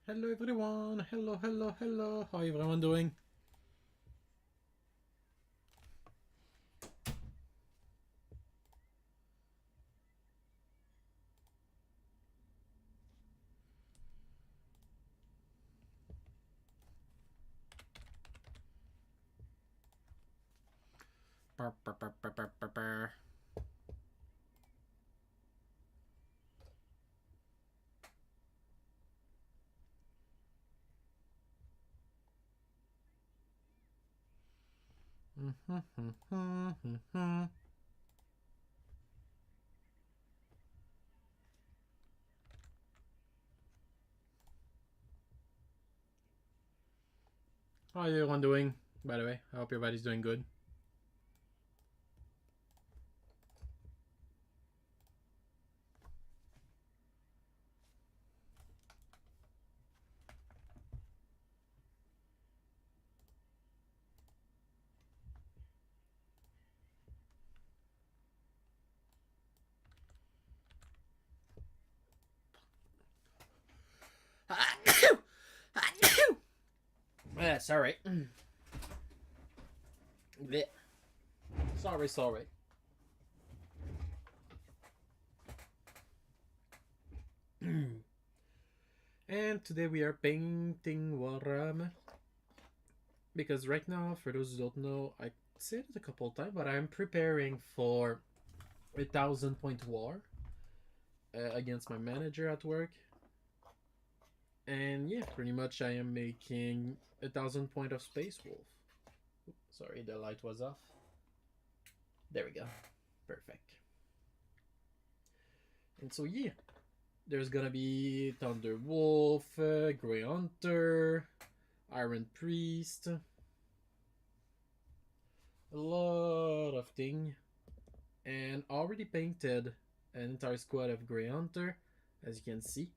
Hello everyone, hello, how everyone doing? Burr, burr, burr, burr, burr, burr, burr. How everyone doing, by the way? I hope everybody's doing good. Sorry. Sorry. And today we are painting Warhammer. Because right now, for those who don't know, I said it a couple times, but I'm preparing for 1,000 point war against my manager at work. And yeah, pretty much I am making 1,000 point of Space Wolf. Sorry, the light was off. There we go. Perfect. And so yeah, there's gonna be Thunder Wolf, Grey Hunter, Iron Priest, a lot of thing, and already painted an entire squad of Grey Hunter, as you can see.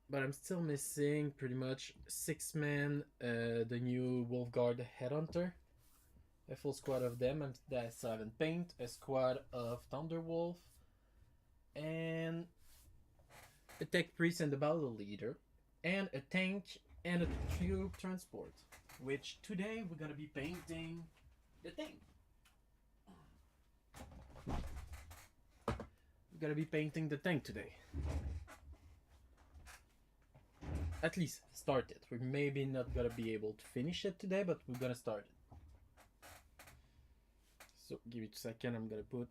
But I'm still missing pretty much 6 men, the new Wolfguard Headhunter, a full squad of them that I still haven't painted, a squad of Thunderwolf, and a tech priest and the battle leader, and a tank and a troop transport. Which today we're gonna be painting the tank. We're gonna be painting the tank today. At least start it. We're maybe not gonna be able to finish it today, but we're gonna start it. So give it a second. I'm gonna put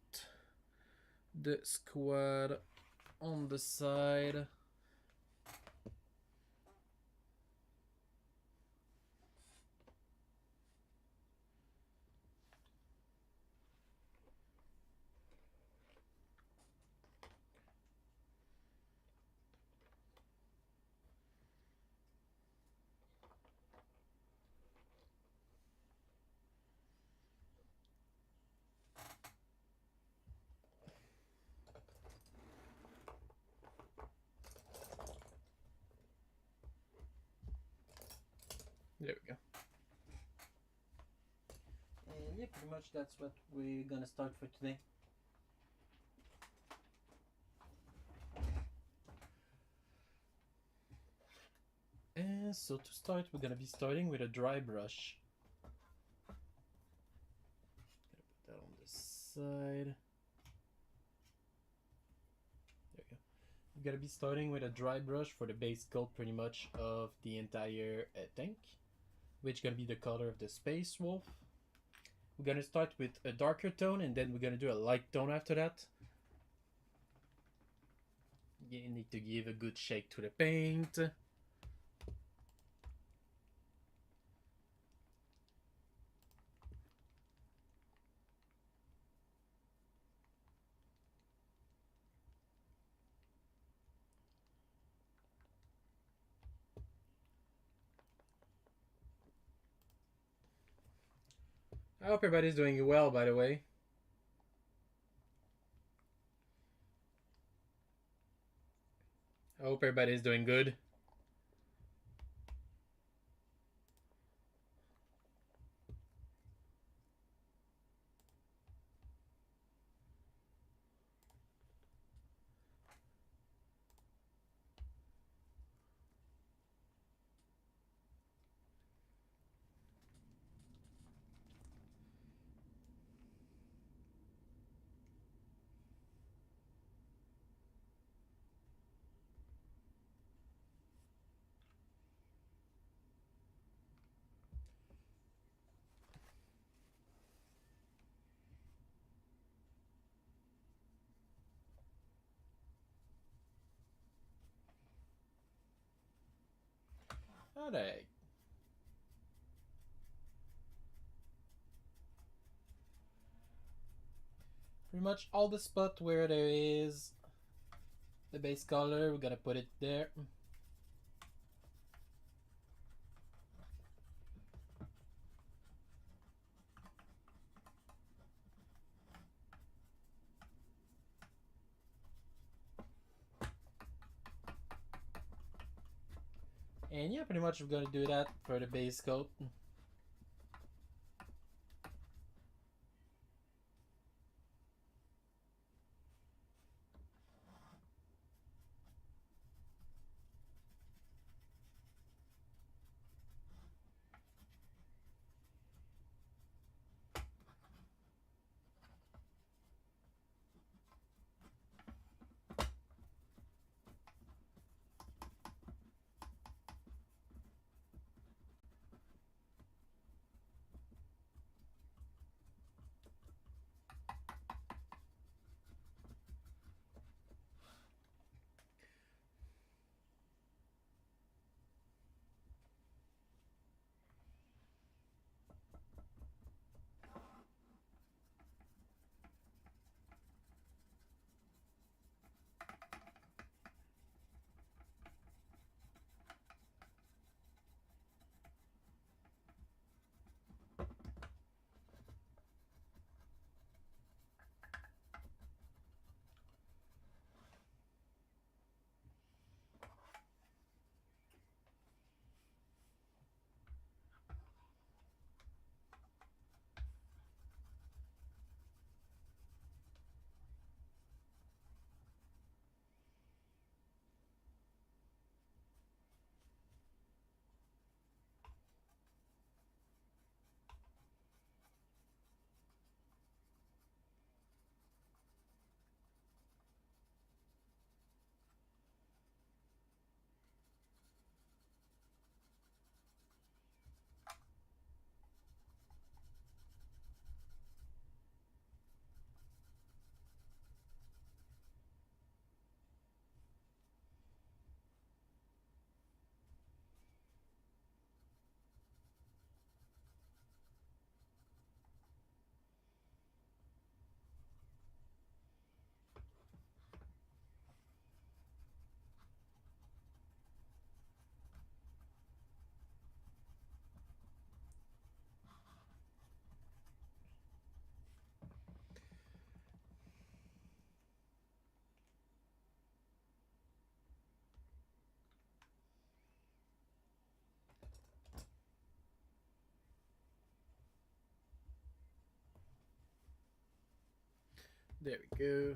the squad on the side. There we go. And yeah, pretty much that's what we're gonna start for today. And so to start, we're gonna be starting with a dry brush. Gonna put that on the side. There we go. We're gonna be starting with a dry brush for the base coat, pretty much of the entire tank, which is gonna be the color of the Space Wolf. We're gonna start with a darker tone, and then we're gonna do a light tone after that. You need to give a good shake to the paint. I hope everybody's doing well, by the way. I hope everybody's doing good. Alright. Pretty much all the spot where there is the base color, we're gonna put it there. And yeah, pretty much we're gonna do that for the base coat. There we go.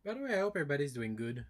By the way, I hope everybody's doing good.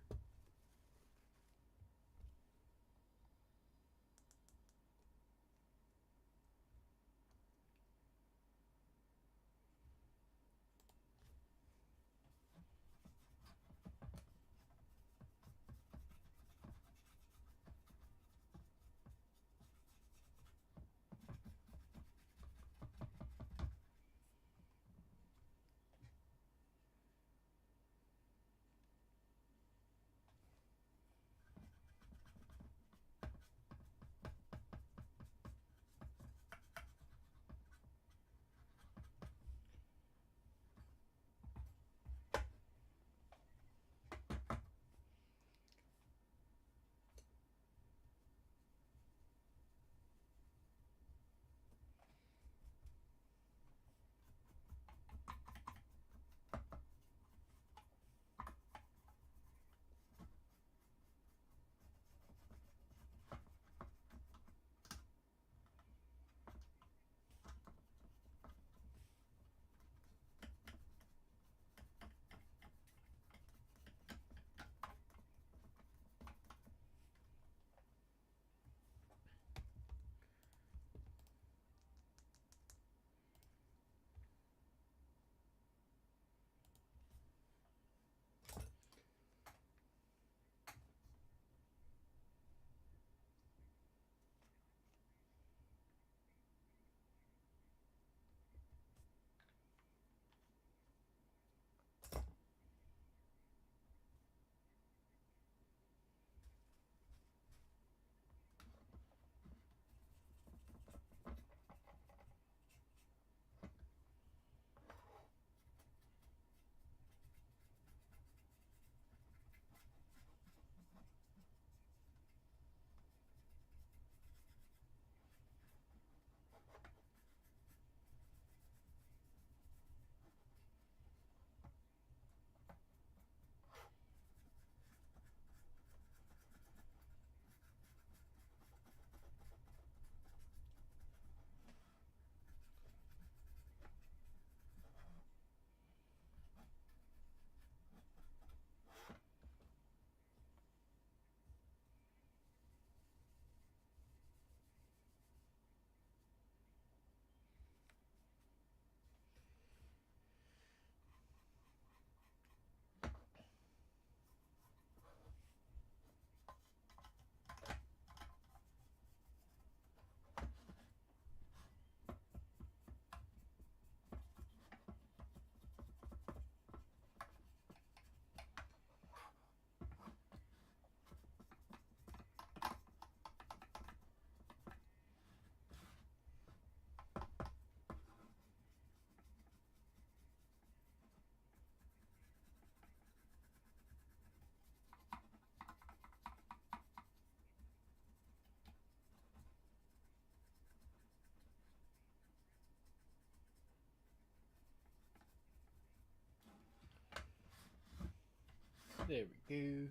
There we go.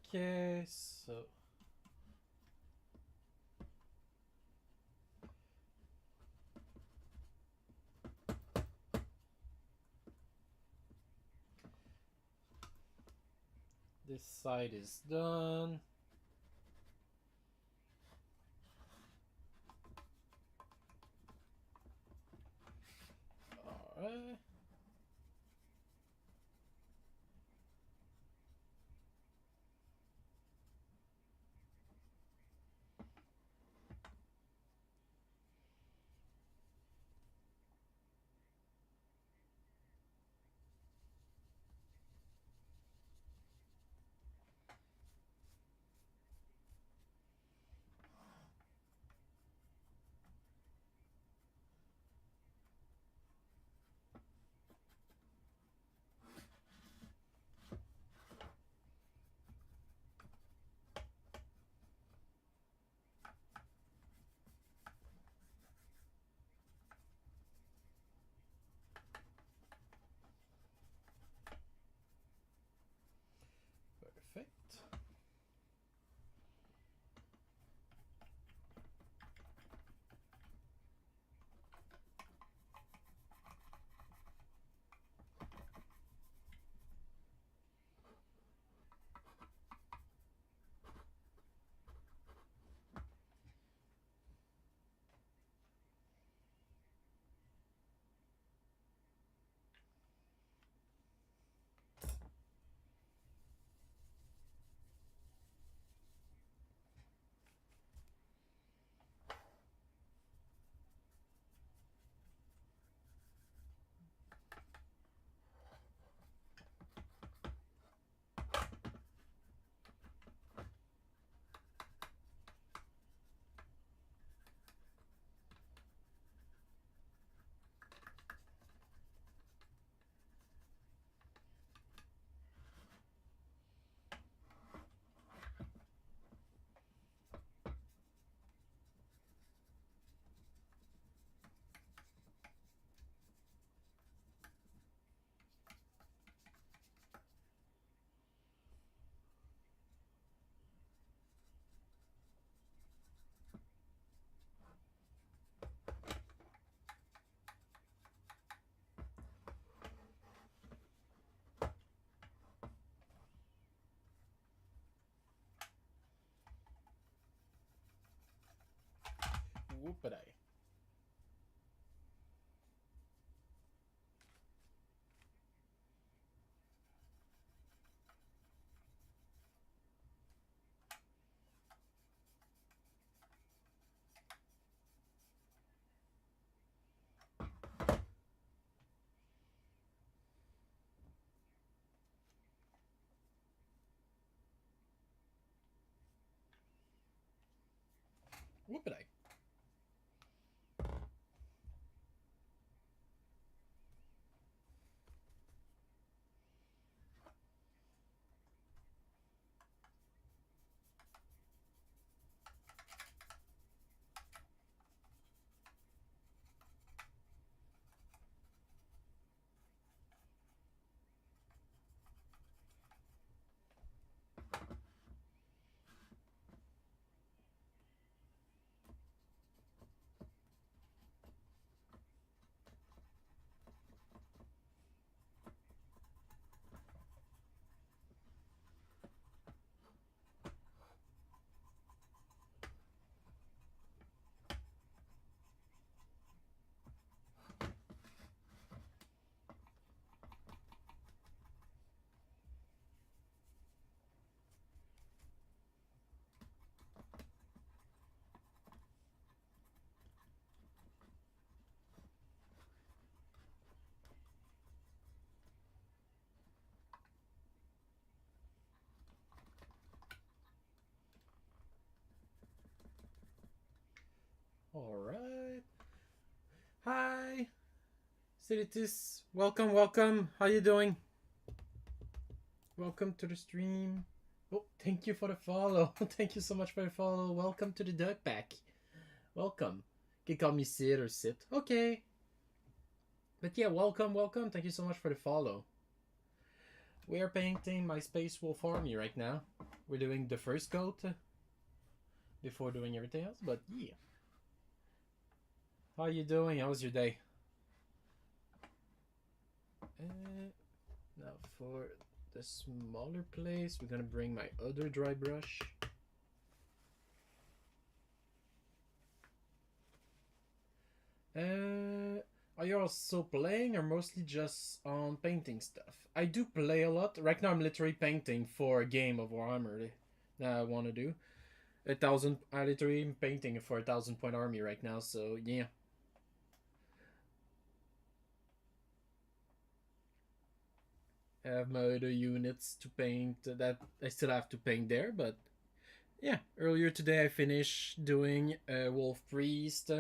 Okay, so this side is done. Alright. Perfect. Whoop-a-day. Whoop-a-day. Silitis, welcome, welcome. How you doing? Welcome to the stream. Oh, thank you for the follow. Thank you so much for the follow. Welcome to the Duck Pack. Welcome. You can call me Sid or Sit. Okay. But yeah, welcome, welcome. Thank you so much for the follow. We are painting my Space Wolf army right now. We're doing the first coat before doing everything else, but yeah. How you doing? How was your day? Now for the smaller place, we're gonna bring my other dry brush. Are you also playing or mostly just on painting stuff? I do play a lot. Right now I'm literally painting for a game of Warhammer that I want to do. I literally am painting for a 1,000-point army right now, so yeah. I have my other units to paint that I still have to paint there, but yeah. Earlier today I finished doing Wolf Priest.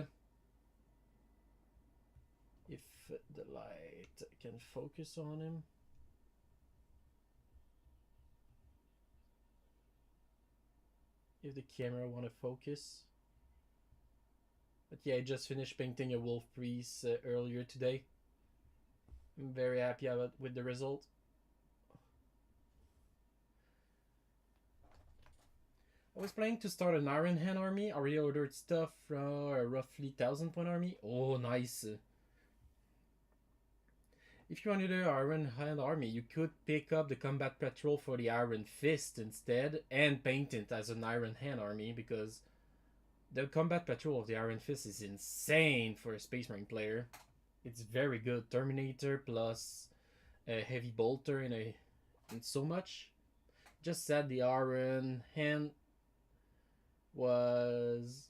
If the light can focus on him. If the camera want to focus. But yeah, I just finished painting a Wolf Priest earlier today. I'm very happy with the result. I was planning to start an Iron Hand army. I already ordered stuff from a roughly 1,000-point army. Oh, nice. If you wanted an Iron Hand army, you could pick up the Combat Patrol for the Iron Fist instead and paint it as an Iron Hand army because the Combat Patrol of the Iron Fist is insane for a Space Marine player. It's very good. Terminator plus a Heavy Bolter and so much. Just said the Iron Hand was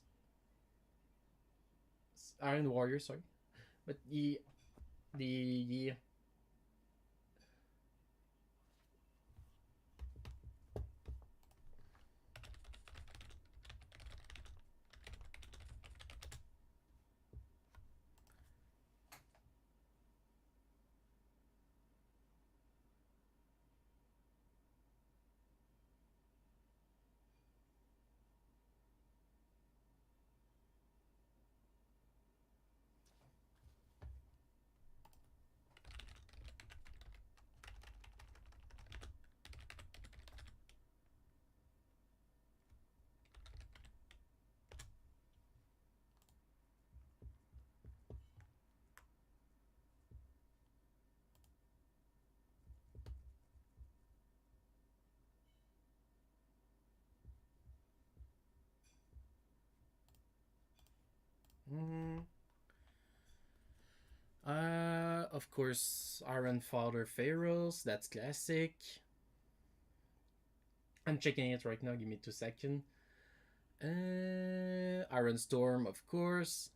Iron Warrior, sorry, but the of course, Iron Father Pharaohs. That's classic. I'm checking it right now. Give me 2 seconds. Iron Storm, of course.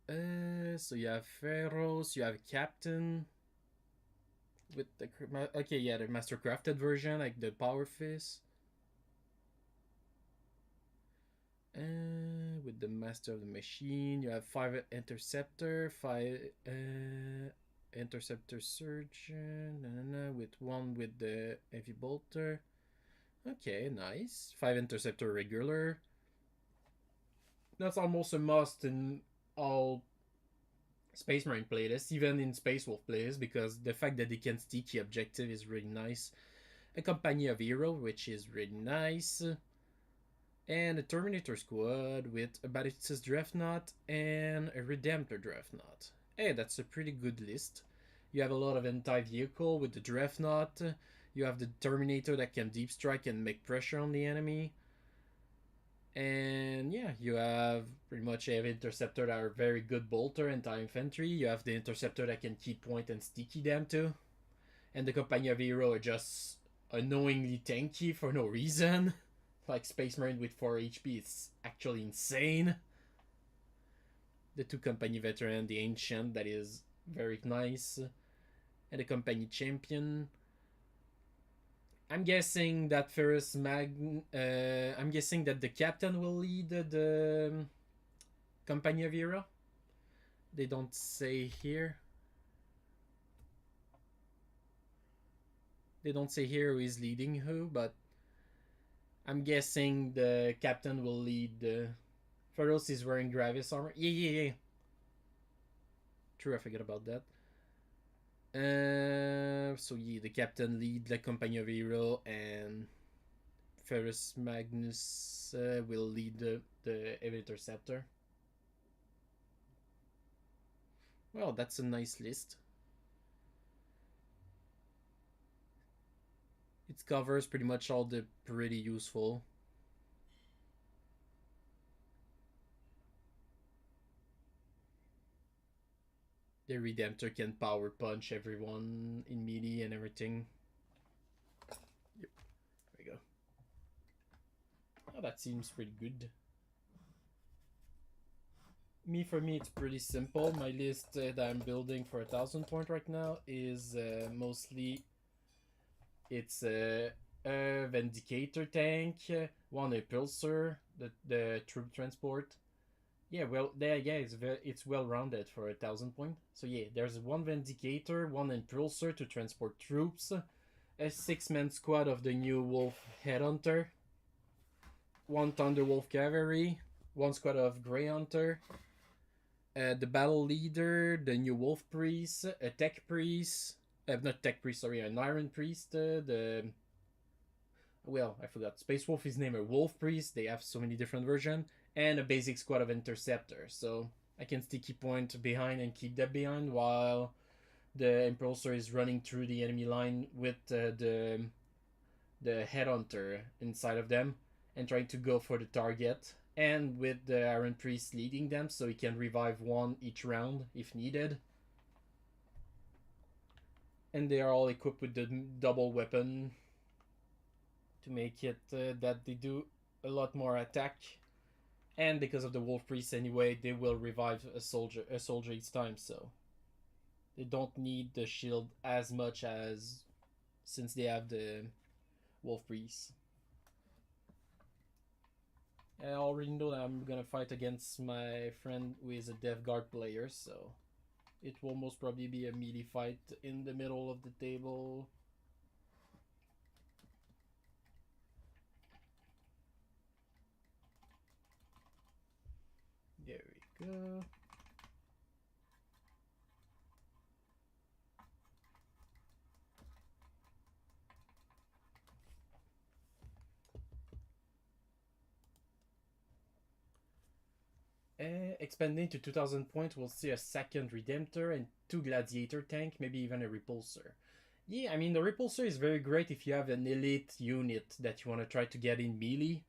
So you have Pharaohs. You have Captain. With the okay, yeah, the Master Crafted version, like the Power Fist. With the Master of the Machine, you have 5 Interceptor, 5 Interceptor Surgeon, with 1 with the Heavy Bolter. Okay, nice. 5 Interceptor Regular. That's almost a must in all Space Marine playlists, even in Space Wolf playlists, because the fact that they can sticky objective is really nice. A Company of Hero, which is really nice. And a Terminator squad with a Battlestas Dreadnought and a Redemptor Dreadnought. Hey, that's a pretty good list. You have a lot of anti-vehicle with the Dreadnought. You have the Terminator that can deep strike and make pressure on the enemy. And yeah, you have pretty much a Interceptor that are very good bolter anti-infantry. You have the Interceptor that can keep point and sticky them too. And the Company of Hero are just annoyingly tanky for no reason. Like Space Marine with 4 HP, it's actually insane. The 2 Company Veteran, the Ancient, that is very nice. And the Company Champion. I'm guessing that I'm guessing that the Captain will lead the Company of Hero. They don't say here. They don't say here who is leading who, but I'm guessing the captain will lead the. Pharos is wearing Gravis armor. Yeah, yeah, yeah. True, I forget about that. So yeah, the captain lead the company of hero, and Ferrus Magnus will lead the interceptor. Well, that's a nice list. It covers pretty much all the pretty useful. The Redemptor can power punch everyone in melee and everything. Yep, there we go. Oh, that seems pretty good. For me, it's pretty simple. My list that I'm building for 1,000 point right now is mostly it's a Vindicator tank, one Repulsor, the troop transport. Yeah, well, it's well rounded for 1,000 point. So yeah, there's one Vindicator, one Impulsor to transport troops, a 6-man squad of the new Wolf Headhunter, one Thunderwolf Cavalry, one squad of Grey Hunter, the Battle Leader, the new Wolf Priest, a Tech Priest, not Tech Priest, sorry, an Iron Priest, the well, I forgot. Space Wolf is named a Wolf Priest. They have so many different versions, and a basic squad of Interceptors. So I can sticky point behind and keep that behind while the Impulsor is running through the enemy line with the Headhunter inside of them and trying to go for the target. And with the Iron Priest leading them, so he can revive one each round if needed. And they are all equipped with the double weapon to make it that they do a lot more attack. And because of the Wolf Priest anyway, they will revive a soldier each time, so they don't need the shield as much as since they have the Wolf Priest. I already know that I'm gonna fight against my friend who is a Death Guard player, so it will most probably be a melee fight in the middle of the table. There we go. Expanding to 2,000 points, we'll see a second Redemptor and 2 Gladiator tank, maybe even a Repulsor. Yeah, I mean, the Repulsor is very great if you have an elite unit that you want to try to get in melee.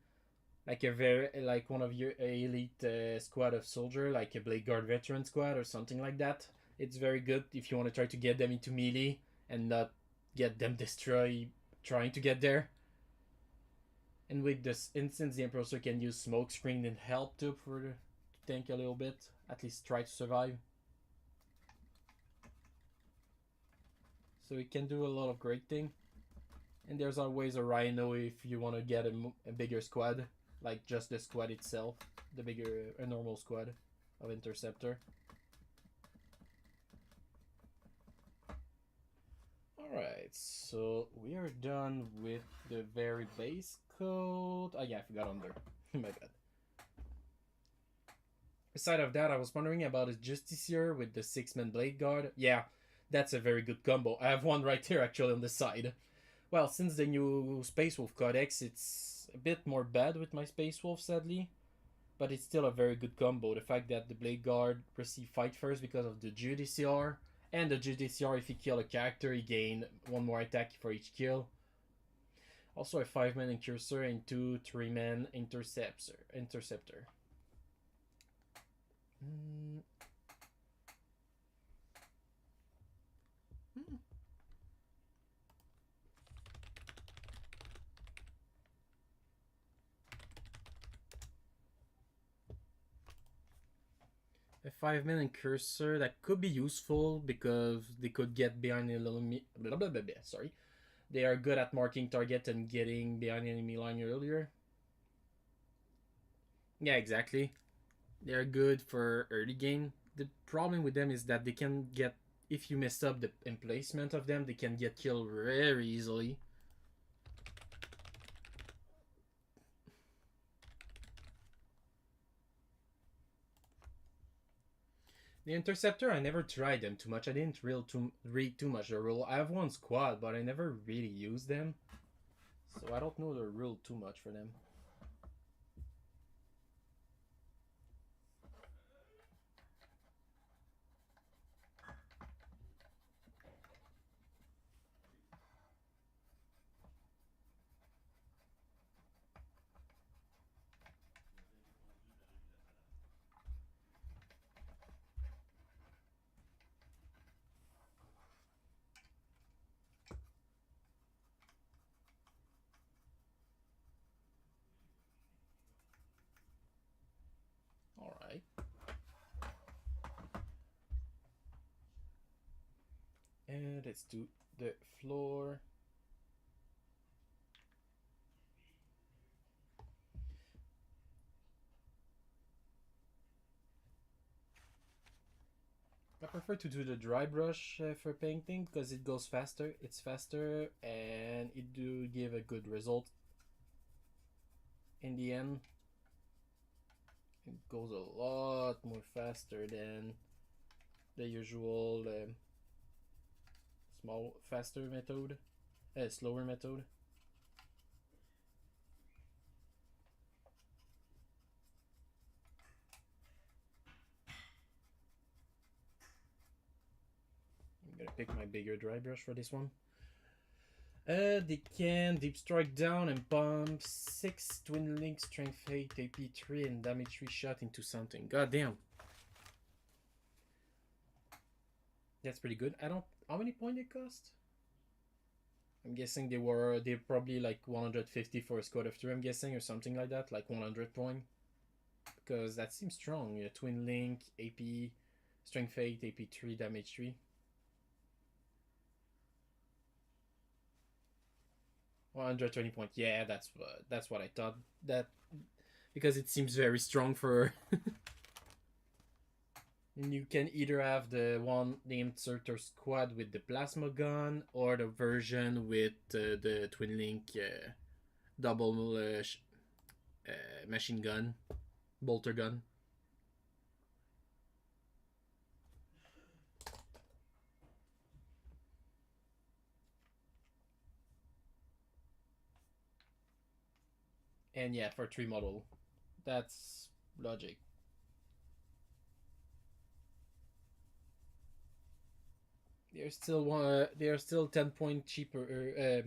Like one of your elite squad of soldier, like a Blade Guard veteran squad or something like that. It's very good if you want to try to get them into melee and not get them destroyed trying to get there. And with this instance, the Impulsor can use smoke screen and help too for tank a little bit, at least try to survive. So it can do a lot of great thing. And there's always a Rhino if you want to get a bigger squad, like just the squad itself, a normal squad of Interceptor. Alright, so we are done with the very base code. Oh yeah, I forgot under. My bad. Aside of that, I was wondering about a Justiciar with the 6-man Blade Guard. Yeah, that's a very good combo. I have one right here actually on the side. Well, since the new Space Wolf Codex, it's a bit more bad with my Space Wolf, sadly. But it's still a very good combo. The fact that the Blade Guard receive fight first because of the Judiciar, and the Judiciar, if he kill a character, he gain one more attack for each kill. Also a 5-man Incursor and 2 3-man Interceptor. Mm. Hmm. A 5-man Incursor that could be useful because they could get behind a little sorry. They are good at marking target and getting behind enemy line earlier. Yeah, exactly. They're good for early game. The problem with them is that they can get if you mess up the emplacement of them, they can get killed very easily. The Interceptor, I never tried them too much. I didn't read too much the rule. I have one squad, but I never really used them. So I don't know the rule too much for them. Alright. And let's do the floor. I prefer to do the dry brush for painting because it goes faster. It's faster and it do give a good result. In the end, it goes a lot more faster than the usual faster method, slower method. I'm gonna pick my bigger dry brush for this one. They can deep strike down and pump 6 twin link, strength 8, AP 3, and damage 3 shot into something. God damn. That's pretty good. I don't. How many points they cost? I'm guessing they're probably like 150 for a squad of 3, I'm guessing, or something like that, like 100 points. Because that seems strong. Yeah, twin link, AP, strength 8, AP 3, damage 3. 120 points. Yeah, that's what I thought. That because it seems very strong for. And you can either have the one named Surtur Squad with the plasma gun, or the version with the twin link double machine gun, bolter gun. And yeah, for 3 model, that's logic. They're still 10 points cheaper,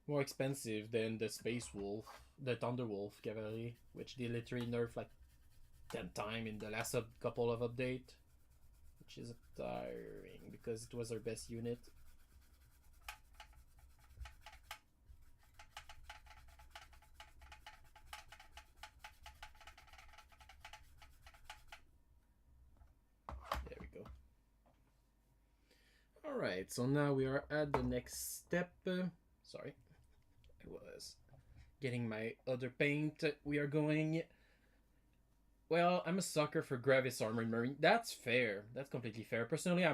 more expensive than the Space Wolf, the Thunder Wolf Cavalry, which they literally nerfed like 10 times in the last couple of updates, which is tiring because it was our best unit. There we go. Alright, so now we are at the next step. Sorry, I was getting my other paint. We are going. Well, I'm a sucker for Gravis Armored Marine. That's fair. That's completely fair. Personally,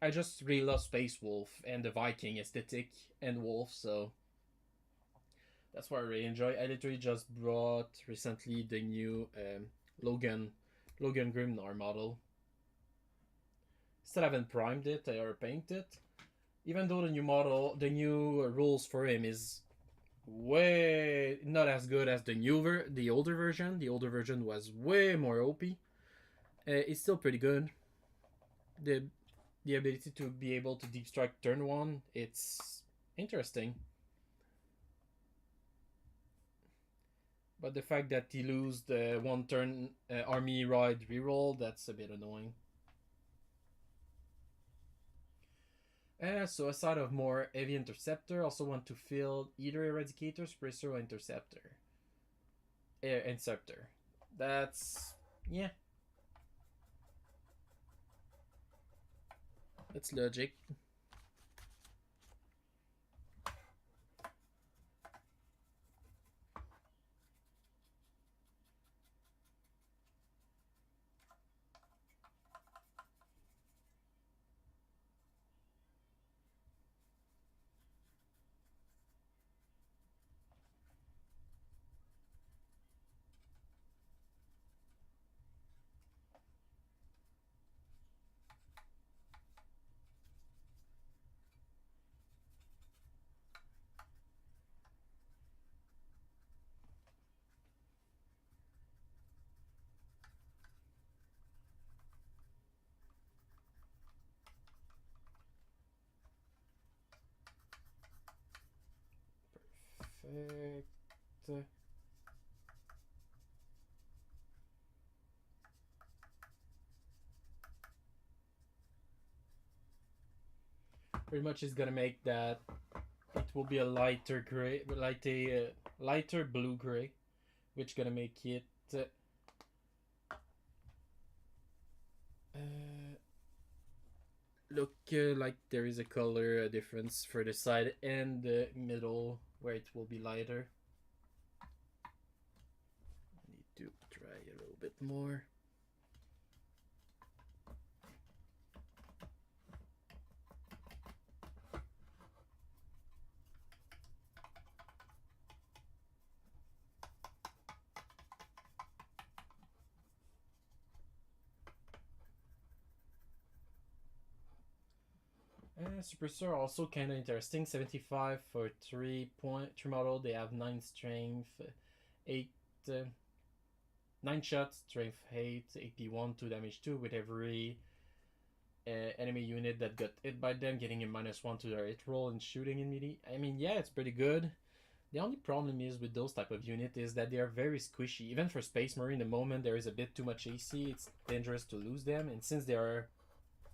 I just really love Space Wolf and the Viking aesthetic and Wolf, so that's what I really enjoy. I literally just brought recently the new Logan Grimnar model. Still haven't primed it or painted it. Even though the new rules for him is way not as good as the older version. The older version was way more OP. It's still pretty good. The ability to be able to deep strike turn 1, it's interesting. But the fact that he lose the 1 turn army ride reroll, that's a bit annoying. So aside of more heavy interceptor, also want to field either eradicator, suppressor, or interceptor. Interceptor. That's yeah. That's logic. Perfect. Pretty much is gonna make that it will be a lighter gray, like a lighter blue gray, which gonna make it look like there is a color difference for the side and the middle where it will be lighter. I need to try a little bit more. Superstore also kind of interesting. 75 for 3 model. They have 9 strength, 8 9 shots, strength 8, AP1, 2 damage 2 with every enemy unit that got hit by them, getting a -1 to their hit roll and shooting in melee. I mean, yeah, it's pretty good. The only problem is with those type of unit is that they are very squishy. Even for Space Marine, the moment there is a bit too much AC, it's dangerous to lose them. And since they are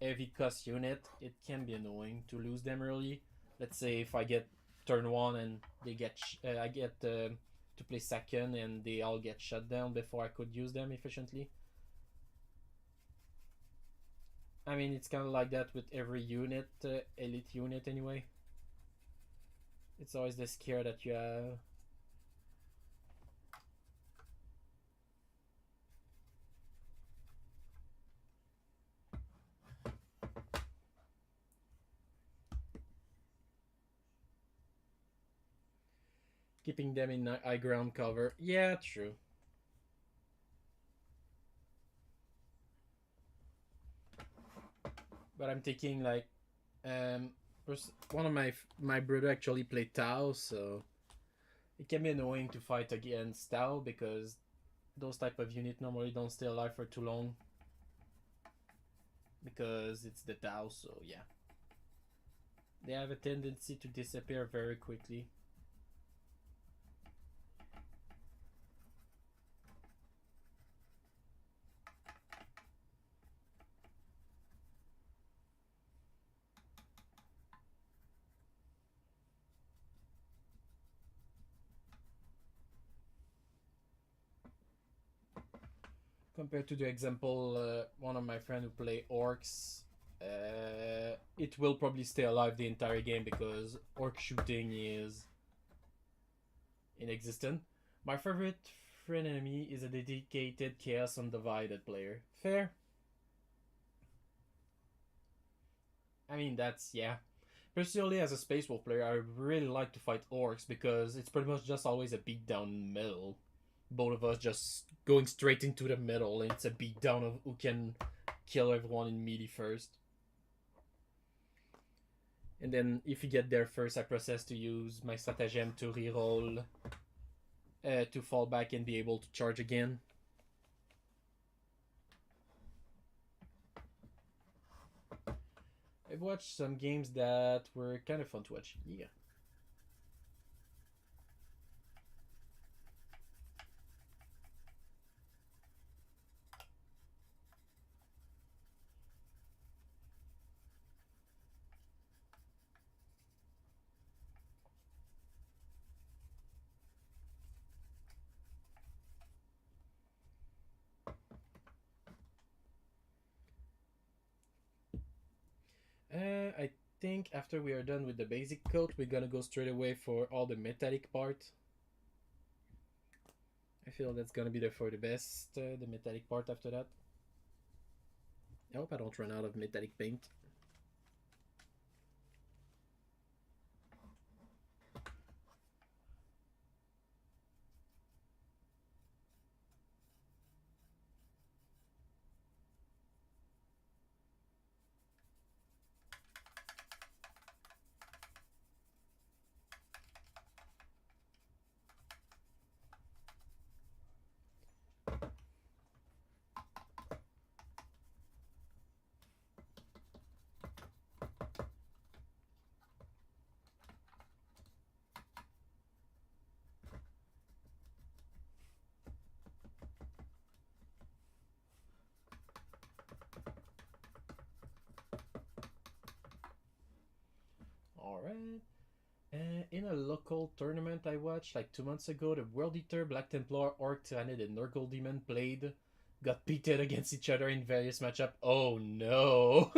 heavy cost unit, it can be annoying to lose them early. Let's say if I get turn 1 and they get I get to play second and they all get shut down before I could use them efficiently. I mean, it's kind of like that with every unit, elite unit anyway. It's always the scare that you have. Keeping them in high ground cover. Yeah, true. But I'm thinking like, one of my brother actually played Tau, so it can be annoying to fight against Tau because those type of unit normally don't stay alive for too long because it's the Tau. So yeah, they have a tendency to disappear very quickly. Compared to the example, one of my friend who play orcs, it will probably stay alive the entire game because orc shooting is inexistent. My favorite friend enemy is a dedicated Chaos Undivided player. Fair. I mean, that's, yeah. Personally, as a Space Wolf player, I really like to fight orcs because it's pretty much just always a beatdown middle. Both of us just going straight into the middle, and it's a beatdown of who can kill everyone in melee first. And then if you get there first, I process to use my stratagem to reroll to fall back and be able to charge again. I've watched some games that were kind of fun to watch. Yeah. I think after we are done with the basic coat, we're gonna go straight away for all the metallic part. I feel that's gonna be for the best, the metallic part after that. I hope I don't run out of metallic paint. Alright. In a local tournament I watched like 2 months ago, the World Eater, Black Templar, Orc Tyrannid, and Nurgle Demon got pitted against each other in various matchups. Oh no!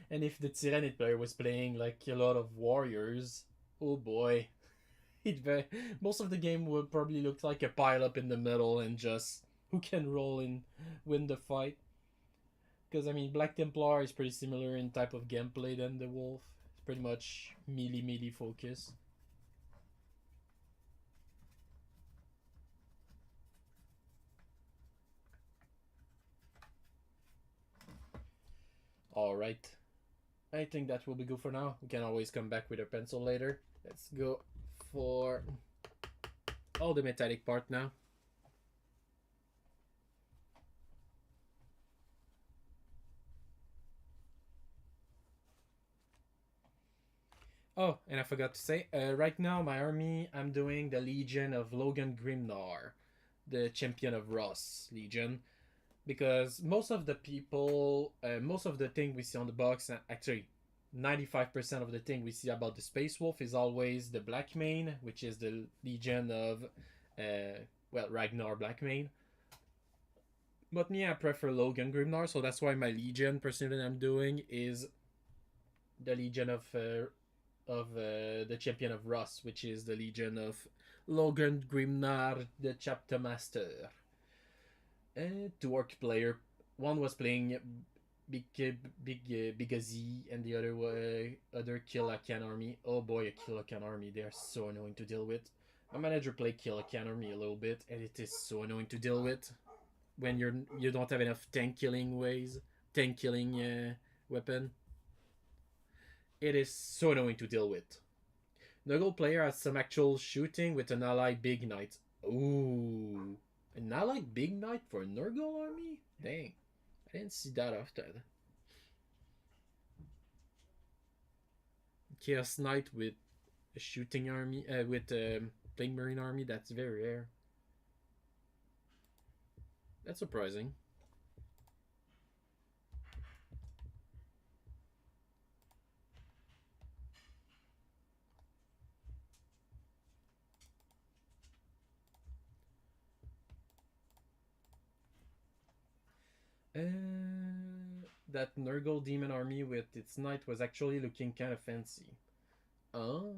And if the Tyrannid player was playing like a lot of warriors, oh boy. Most of the game would probably look like a pile up in the middle and just who can roll and win the fight. Because I mean, Black Templar is pretty similar in type of gameplay than the Wolf. It's pretty much melee focus. Alright. I think that will be good for now. We can always come back with a pencil later. Let's go for all the metallic part now. Oh, and I forgot to say, right now my army, I'm doing the Legion of Logan Grimnar, the champion of Ross Legion, because most of the people, most of the thing we see on the box, actually 95% of the thing we see about the Space Wolf is always the Blackmane, which is the Legion of, Ragnar Blackmane. But me, I prefer Logan Grimnar, so that's why my Legion, personally, I'm doing is the Legion of the champion of Ross, which is the Legion of Logan Grimnar, the chapter master. Two orc player. One was playing Big Z, and the other Kill-a-Can army. Oh boy, a Kill-a-Can army. They are so annoying to deal with. My manager played Kill-a-Can army a little bit, and it is so annoying to deal with when you don't have enough tank killing weapon. It is so annoying to deal with. Nurgle player has some actual shooting with an ally Big Knight. Ooh. An ally Big Knight for a Nurgle army? Dang. I didn't see that often. Chaos Knight with a shooting army, with a Plague Marine army, that's very rare. That's surprising. That Nurgle demon army with its knight was actually looking kind of fancy. Oh.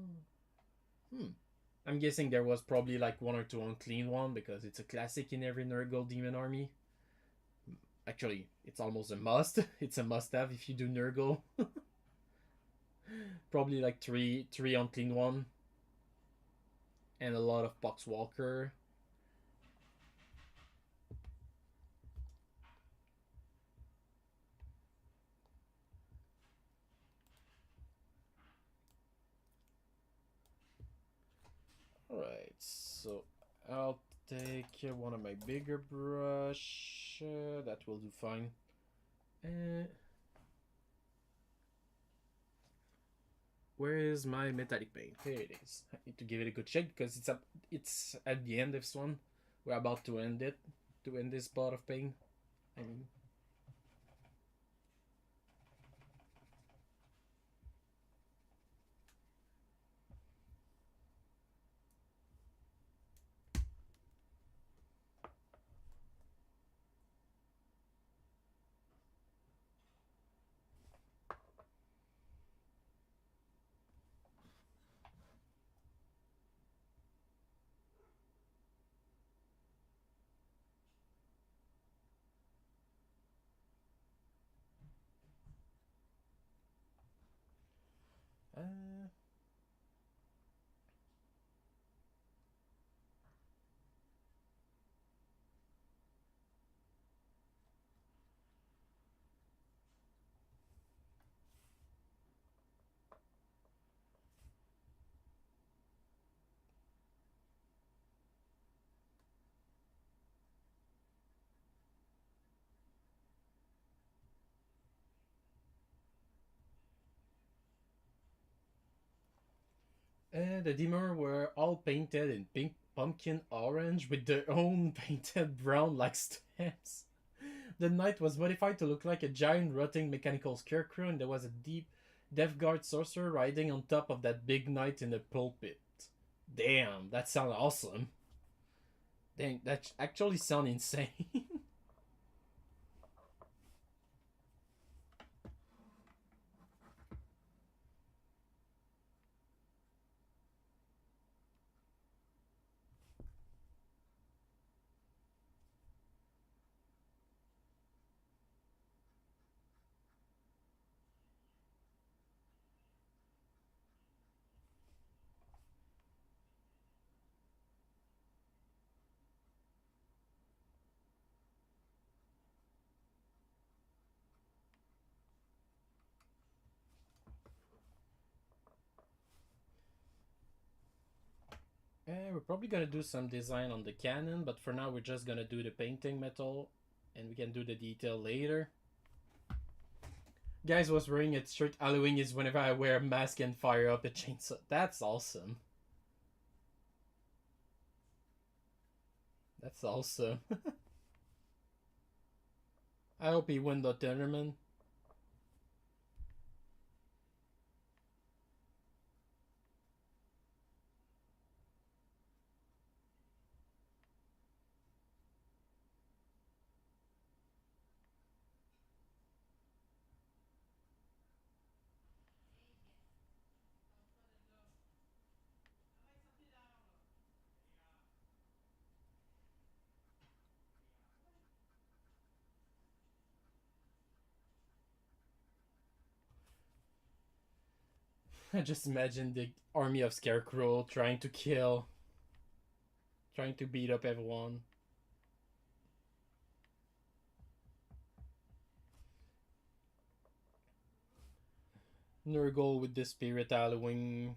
I'm guessing there was probably like one or two unclean one because it's a classic in every Nurgle demon army. Actually, it's almost a must. It's a must-have if you do Nurgle. Probably like three unclean one, and a lot of Poxwalker. Alright, so I'll take one of my bigger brush. That will do fine. Where is my metallic paint? Here it is. I need to give it a good check because it's at the end of this one. We're about to end it. To end this pot of paint. I mean. Uh, the Dimmer were all painted in pink pumpkin orange with their own painted brown like stamps. The knight was modified to look like a giant rotting mechanical scarecrow, and there was a deep Death Guard sorcerer riding on top of that big knight in the pulpit. Damn, that sounds awesome. Dang, that actually sounds insane. We're probably gonna do some design on the cannon, but for now we're just gonna do the painting metal, and we can do the detail later. Guys was wearing a shirt. Halloween is whenever I wear a mask and fire up a chainsaw. That's awesome. That's awesome. I hope he win the tournament. I just imagine the army of Scarecrow trying to kill, trying to beat up everyone. Nurgle with the spirit Halloween.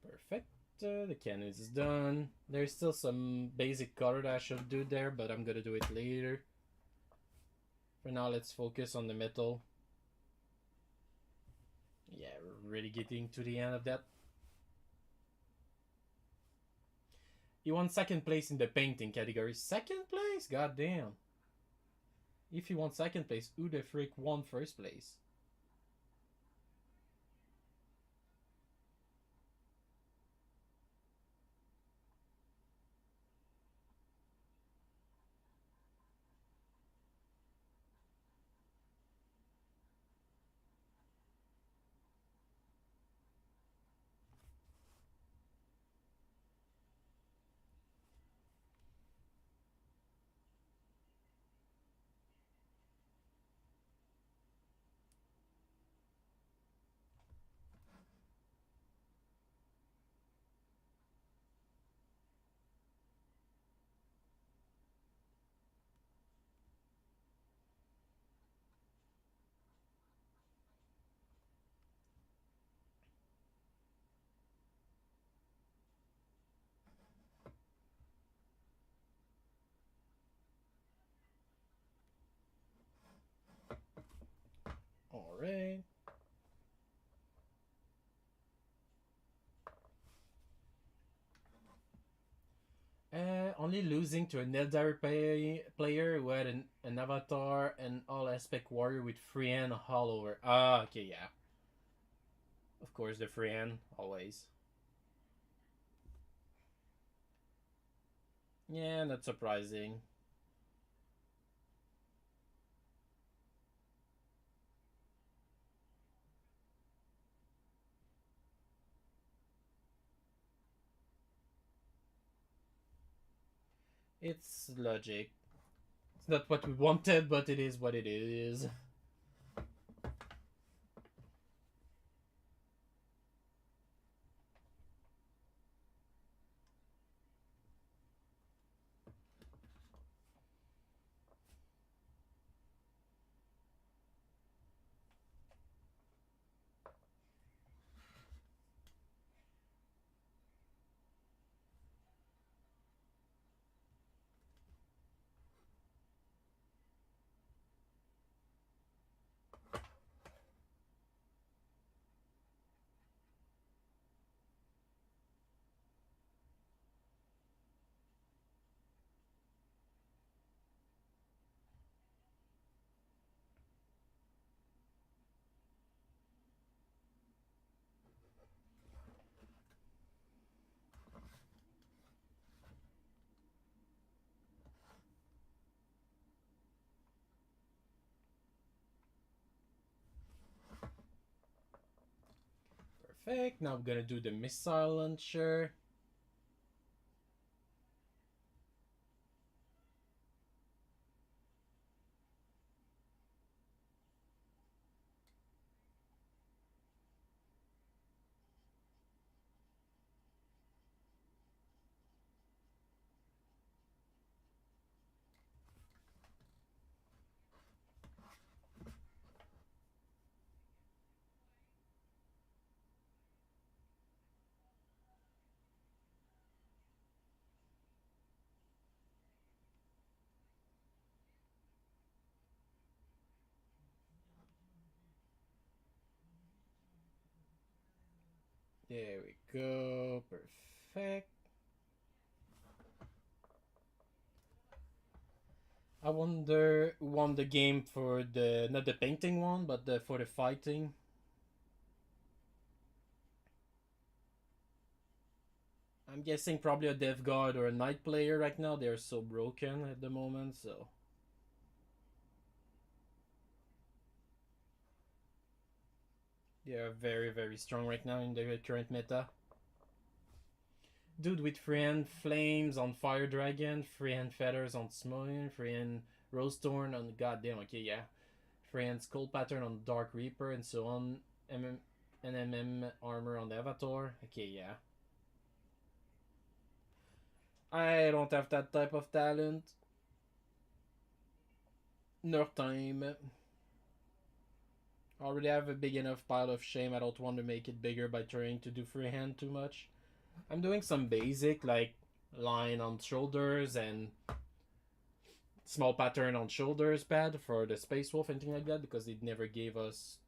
Perfect. The cannon is done. There's still some basic color that I should do there, but I'm gonna do it later. For now, let's focus on the metal. Yeah, we're really getting to the end of that. He won second place in the painting category. Second place? God damn. If he won second place, who the frick won first place? Alright. Only losing to an Eldar player who had an avatar and all aspect warrior with Freehan all over. Ah, okay, yeah. Of course, the Freehan, always. Yeah, not surprising. It's logic. It's not what we wanted, but it is what it is. Perfect. Now I'm gonna do the missile launcher. There we go. Perfect. I wonder who won the game for the not the painting one, but for the fighting. I'm guessing probably a dev guard or a knight player right now. They're so broken at the moment, so they are very strong right now in the current meta. Dude with freehand flames on fire dragon, freehand feathers on smoke, freehand rose thorn on goddamn okay yeah, freehand skull pattern on dark reaper and so on. NMM armor on the avatar. Okay yeah. I don't have that type of talent. No time. I already have a big enough pile of shame. I don't want to make it bigger by trying to do freehand too much. I'm doing some basic like line on shoulders and small pattern on shoulders pad for the Space Wolf and things like that because it never gave us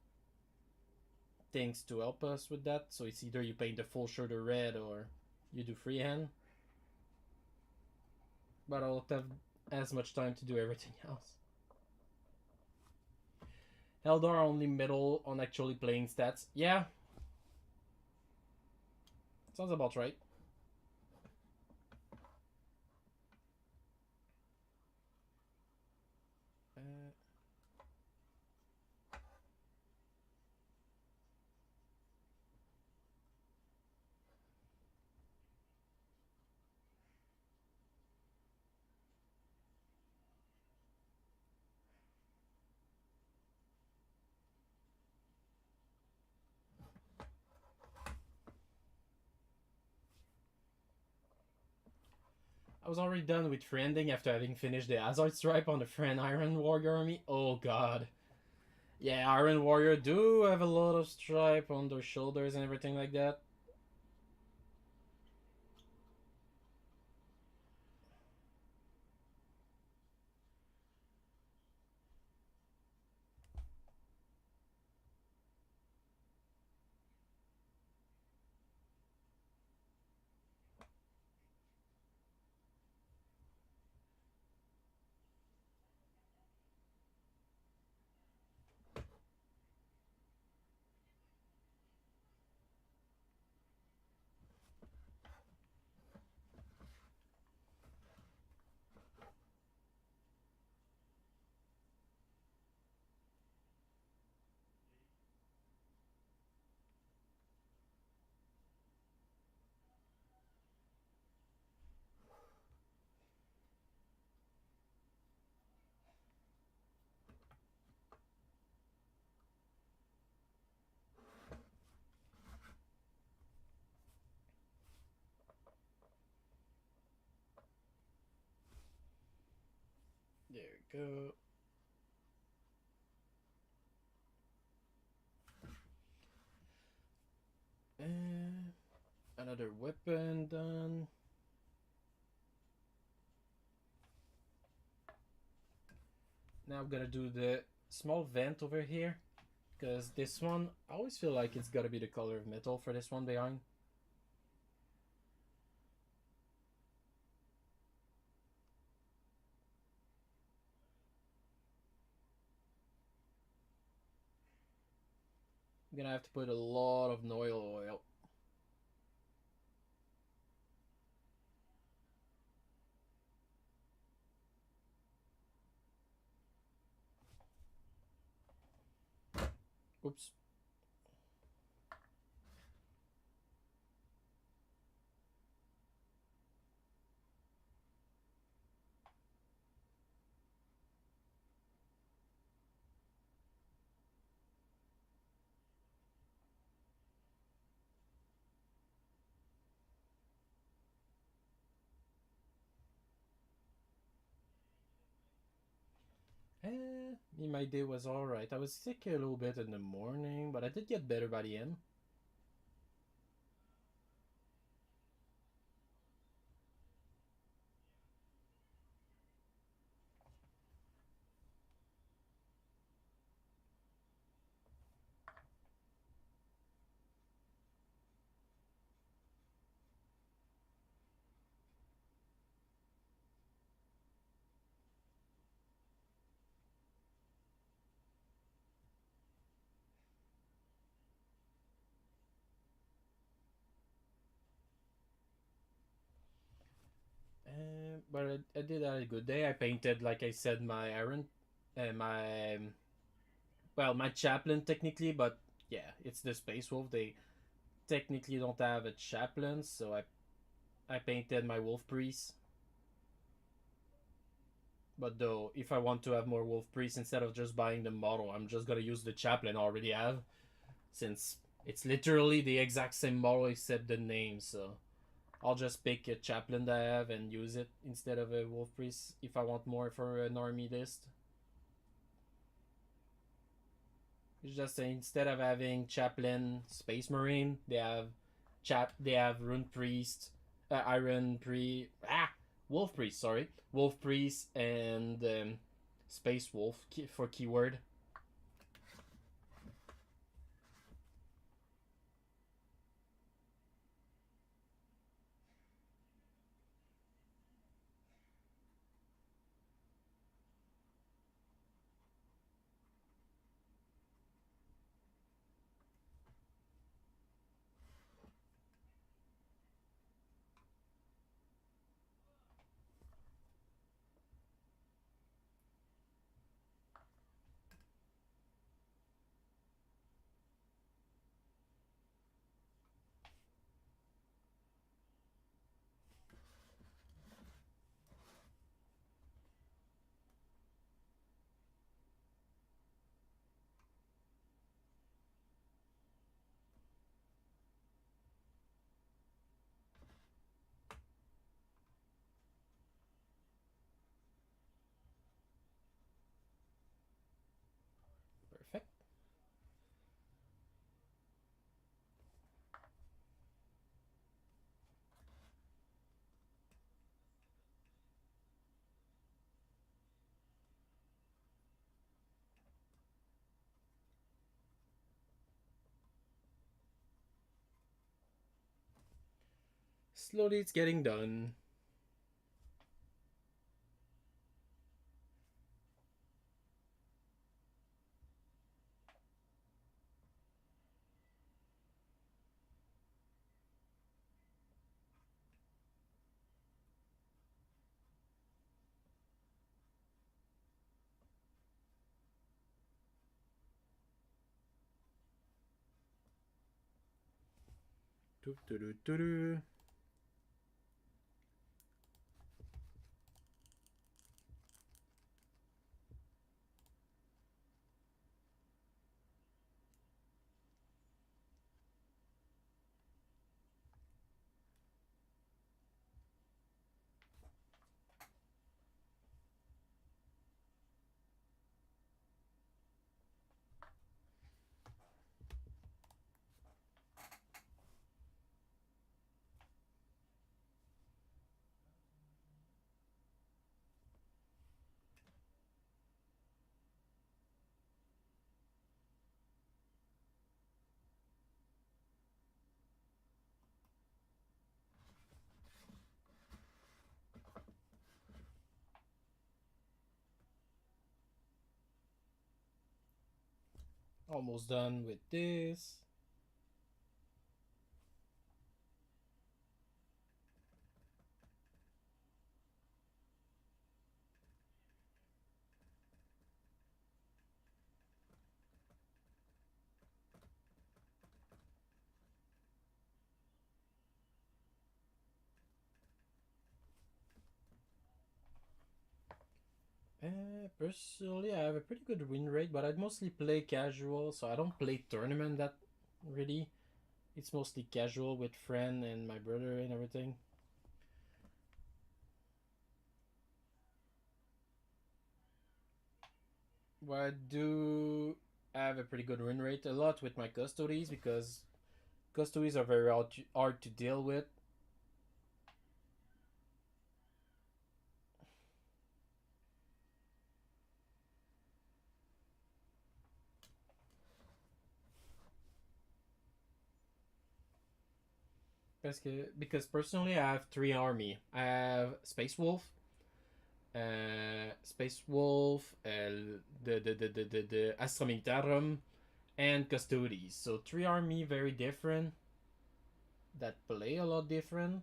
things to help us with that. So it's either you paint the full shoulder red or you do freehand. But I don't have as much time to do everything else. Eldar only middle on actually playing stats. Yeah. Sounds about right. I was already done with friending after having finished the Azard Stripe on the friend Iron Warrior army. Oh god. Yeah, Iron Warrior do have a lot of stripe on their shoulders and everything like that. There we go. And another weapon done. Now I'm gonna do the small vent over here. Because this one, I always feel like it's gotta be the color of metal for this one behind. I'm gonna have to put a lot of Noil oil. Oops. My day was alright. I was sick a little bit in the morning, but I did get better by the end. But I did have a good day. I painted, like I said, my Iron, my well, my chaplain technically, but yeah, it's the Space Wolf. They technically don't have a chaplain, so I painted my Wolf Priest. But though, if I want to have more Wolf Priests instead of just buying the model, I'm just gonna use the chaplain I already have, since it's literally the exact same model except the name. So I'll just pick a chaplain that I have and use it instead of a Wolf Priest if I want more for an army list. It's just instead of having chaplain Space Marine, they have Rune Priest, Iron Priest, Wolf Priest, sorry, Wolf Priest and Space Wolf for keyword. Perfect. Slowly it's getting done. Doo -doo -doo -doo -doo. Almost done with this. Personally, I have a pretty good win rate, but I mostly play casual, so I don't play tournament that really. It's mostly casual with friend and my brother and everything. But I do have a pretty good win rate a lot with my custodies because custodies are very hard to deal with. Because personally, I have three army. I have Space Wolf, the Astra Militarum, and Custodes. So three army very different that play a lot different.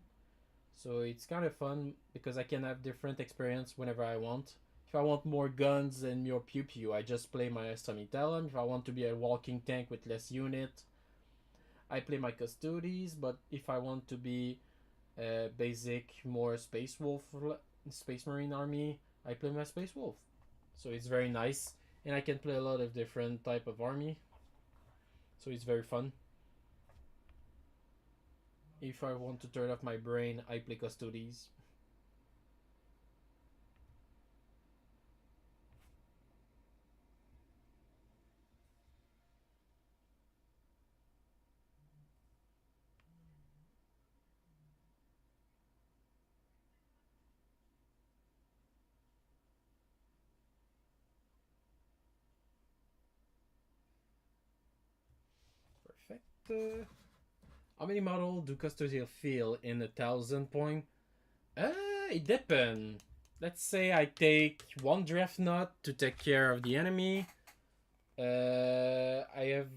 So it's kind of fun because I can have different experience whenever I want. If I want more guns and more pew pew, I just play my Astra Militarum. If I want to be a walking tank with less unit, I play my Custodes. But if I want to be basic, more Space Marine army, I play my Space Wolf. So it's very nice, and I can play a lot of different type of army. So it's very fun. If I want to turn off my brain, I play Custodes. Perfect. How many model do Custodes feel in 1,000 point? It depends. Let's say I take one Dreadnought to take care of the enemy. I have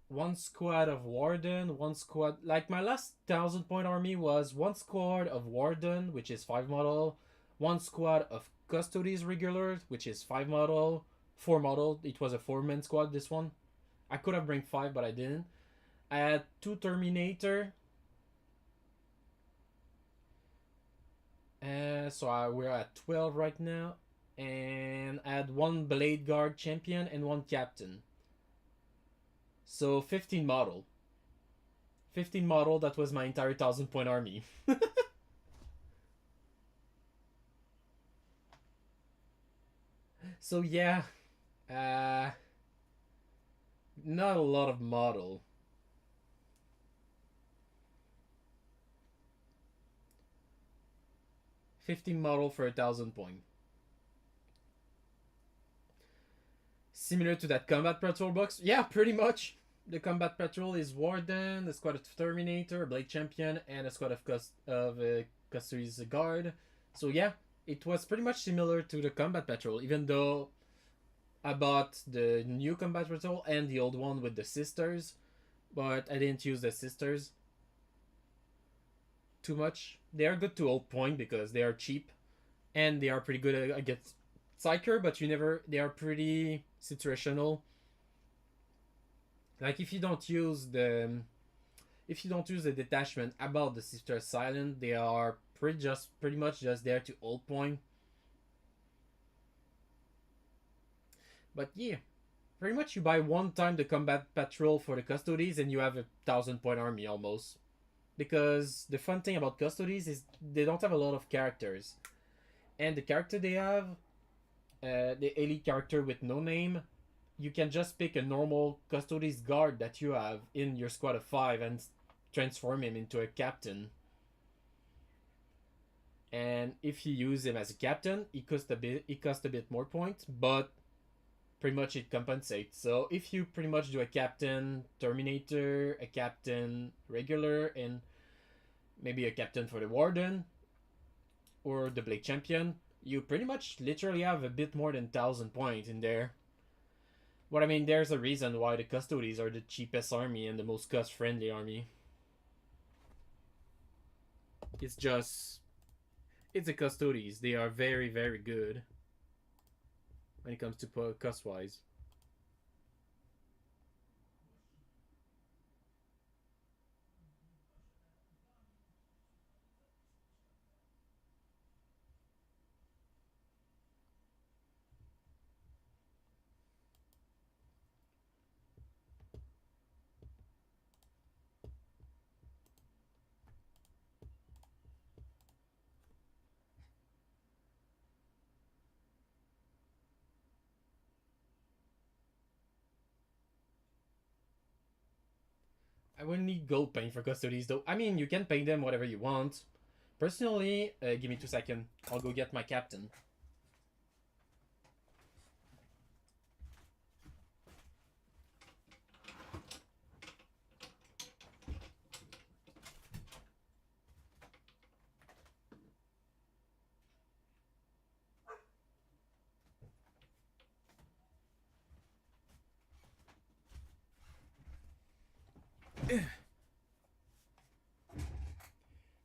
one squad of Warden, one squad. Like my last 1,000 point army was one squad of Warden, which is 5 model, one squad of Custodes regular, which is 5 model, 4 model. It was a 4-man squad, this one. I could have bring 5, but I didn't. I had 2 Terminator. We're at 12 right now. And I had 1 Blade Guard champion and 1 captain. So 15 model. 15 model, that was my entire 1,000 point army. So yeah, uh, not a lot of model. 15 model for 1,000 point. Similar to that combat patrol box. Yeah, pretty much. The combat patrol is Warden, a squad of Terminator, a Blade Champion, and a squad of Custodes Guard. So yeah, it was pretty much similar to the combat patrol, even though I bought the new combat patrol and the old one with the sisters, but I didn't use the sisters too much. They are good to hold point because they are cheap and they are pretty good against Psyker, but you never. They are pretty situational. Like if you don't use the detachment about the sister silent, they are pretty much just there to hold point. But yeah, pretty much you buy one time the combat patrol for the Custodes and you have a 1,000 point army almost. Because the fun thing about Custodes is they don't have a lot of characters, and the character they have, the elite character with no name, you can just pick a normal Custodes guard that you have in your squad of 5 and transform him into a captain. And if you use him as a captain, it costs a bit more points, but pretty much it compensates. So if you pretty much do a captain Terminator, a captain regular, and maybe a captain for the Warden or the Blade Champion, you pretty much literally have a bit more than 1,000 points in there. But I mean, there's a reason why the Custodes are the cheapest army and the most cost friendly army. It's just. It's the Custodes. They are very, very good when it comes to cost wise. I wouldn't need gold paint for custodies though. I mean, you can paint them whatever you want. Personally, give me 2 seconds. I'll go get my captain.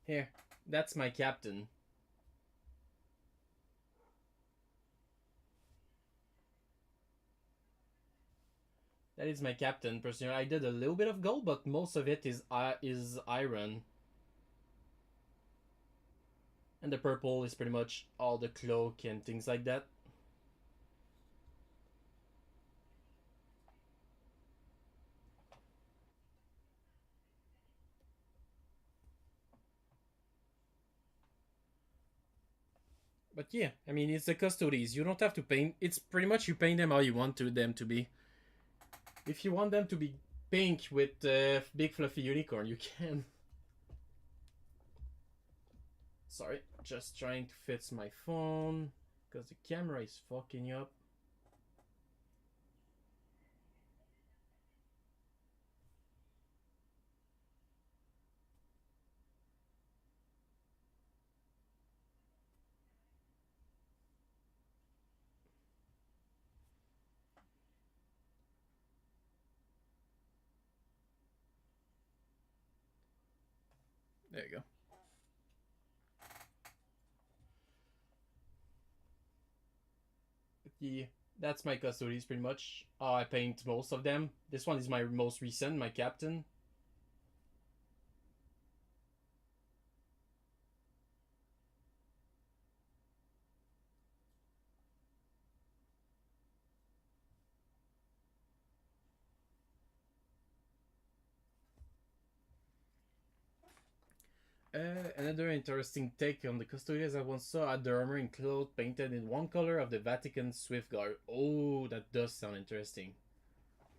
Here, that's my captain. That is my captain. Personally, I did a little bit of gold, but most of it is iron. And the purple is pretty much all the cloak and things like that. But yeah, I mean, it's the custodies. You don't have to paint. It's pretty much you paint them how you want them to be. If you want them to be pink with big fluffy unicorn, you can. Sorry, just trying to fix my phone because the camera is fucking up. There you go. Yeah, that's my custodies pretty much. I paint most of them. This one is my most recent, my captain. Another interesting take on the custodians I once saw had the armor and clothes painted in one color of the Vatican Swift Guard. Oh, that does sound interesting.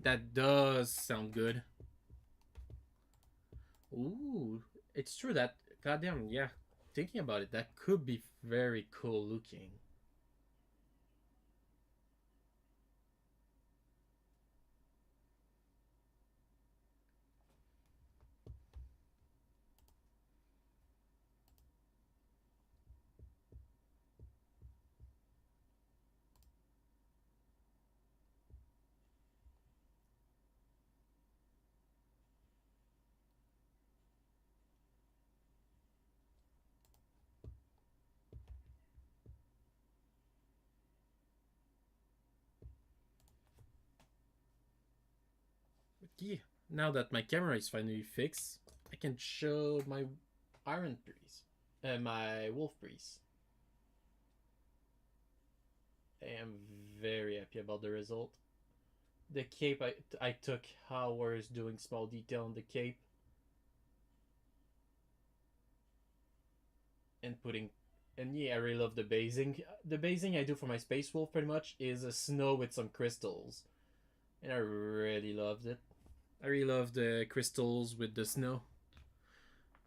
That does sound good. Ooh, it's true that, goddamn, yeah. Thinking about it, that could be very cool looking. But yeah, now that my camera is finally fixed, I can show my Iron Priest, my Wolf Priest. I am very happy about the result. The cape, I took hours doing small detail on the cape and putting. And yeah, I really love the basing. The basing I do for my Space Wolf pretty much is a snow with some crystals. And I really loved it. I really love the crystals with the snow.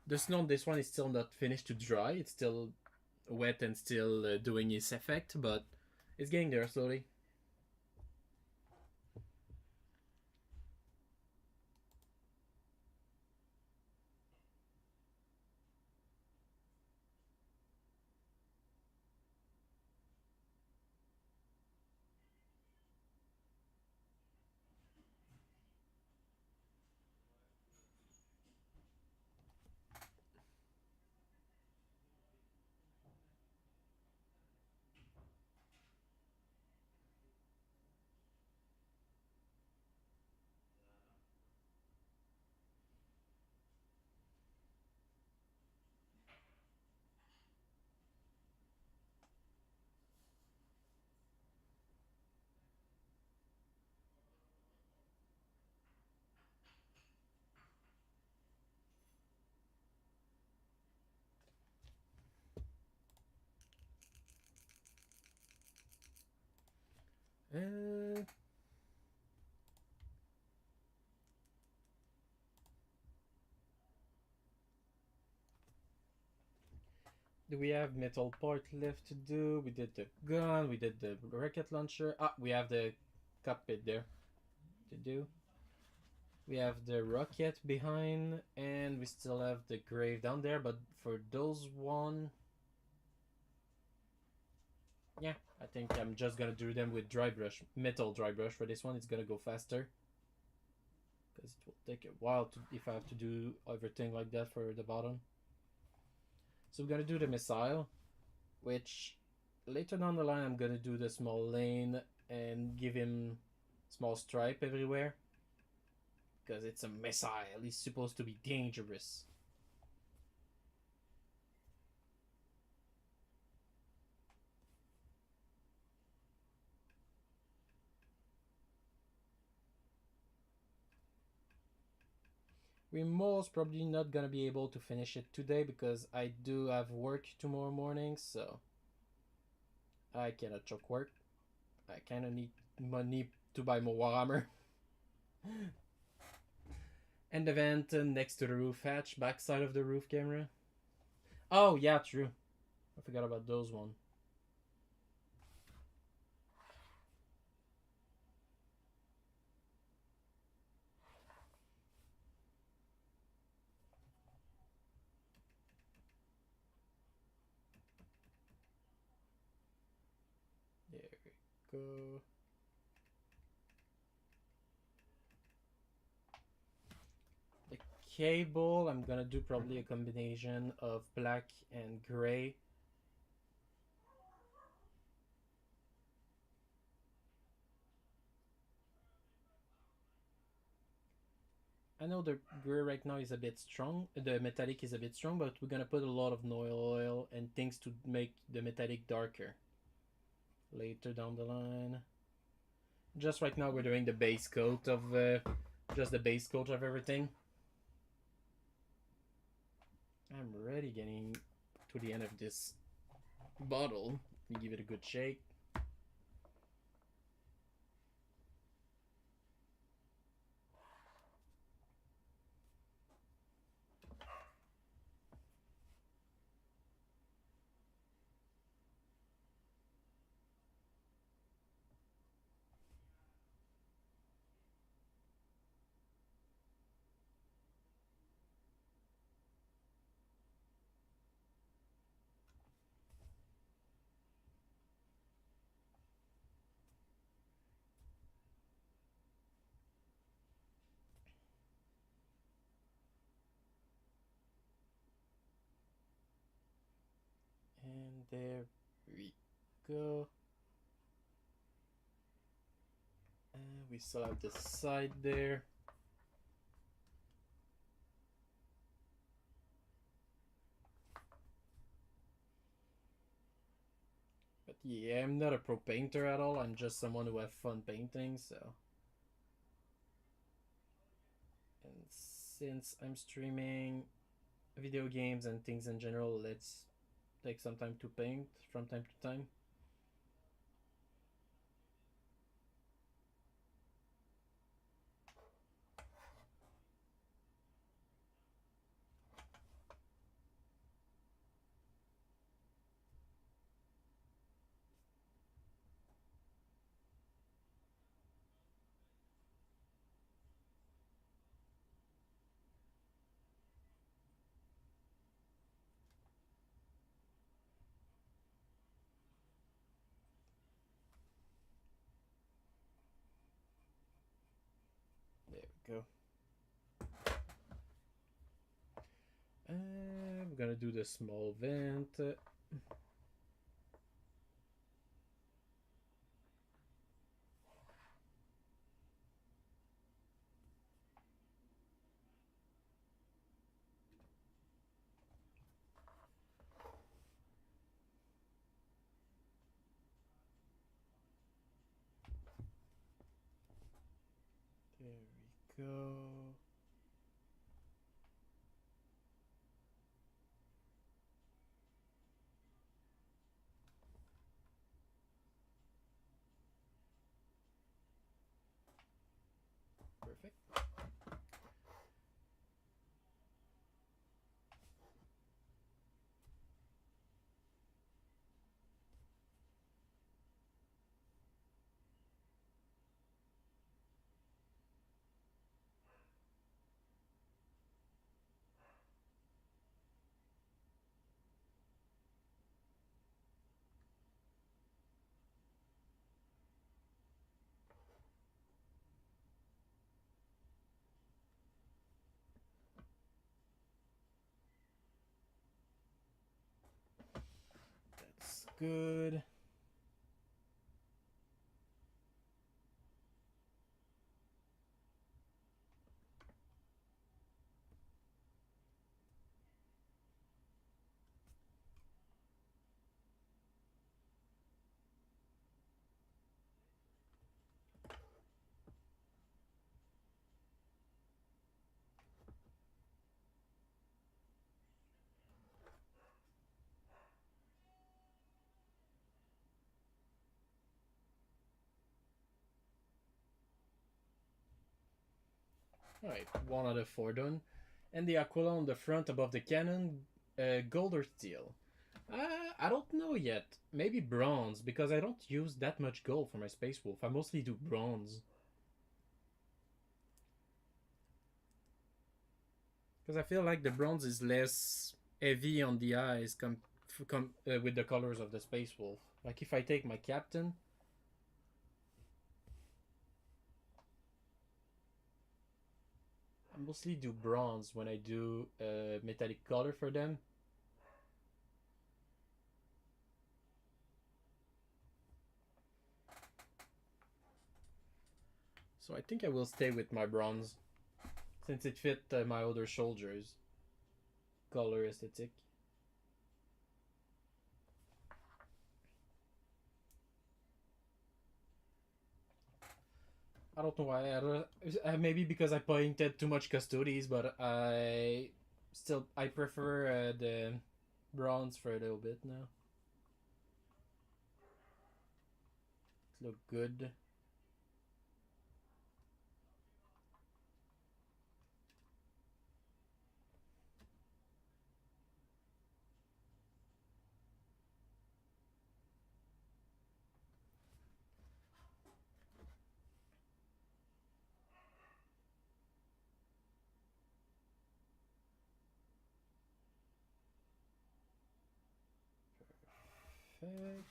The snow on this one is still not finished to dry. It's still wet and still doing its effect, but it's getting there slowly. Do we have metal part left to do? We did the gun, we did the rocket launcher. Ah, we have the cockpit there to do. We have the rocket behind, and we still have the grave down there, but for those one... Yeah, I think I'm just gonna do them with dry brush, metal dry brush. For this one, it's gonna go faster. Because it will take a while to, if I have to do everything like that for the bottom. So we're gonna do the missile, which later down the line I'm gonna do the small lane and give him small stripe everywhere. Because it's a missile, he's supposed to be dangerous. We're most probably not gonna be able to finish it today because I do have work tomorrow morning, so I cannot choke work. I kinda need money to buy more Warhammer. And the vent next to the roof hatch, backside of the roof camera. Oh yeah, true. I forgot about those one. There we go. The cable, I'm gonna do probably a combination of black and gray. I know the gray right now is a bit strong, the metallic is a bit strong, but we're gonna put a lot of Noil oil and things to make the metallic darker later down the line. Just right now we're doing the base coat of just the base coat of everything. I'm already getting to the end of this bottle. Let me give it a good shake. And there we go. And we still have the side there. But yeah, I'm not a pro painter at all. I'm just someone who have fun painting, so. And since I'm streaming video games and things in general, let's take some time to paint from time to time. There we go. We're gonna do the small vent. There we go. Perfect. good. Alright, one out of four done. And the Aquila on the front above the cannon, gold or steel? I don't know yet. Maybe bronze, because I don't use that much gold for my Space Wolf. I mostly do bronze. Because I feel like the bronze is less heavy on the eyes with the colors of the Space Wolf. Like if I take my captain, I mostly do bronze when I do metallic color for them. So I think I will stay with my bronze since it fit my other soldiers. Color aesthetic. I don't know why. Maybe because I painted too much custodies, but I prefer the bronze for a little bit now. It look good. Perfect.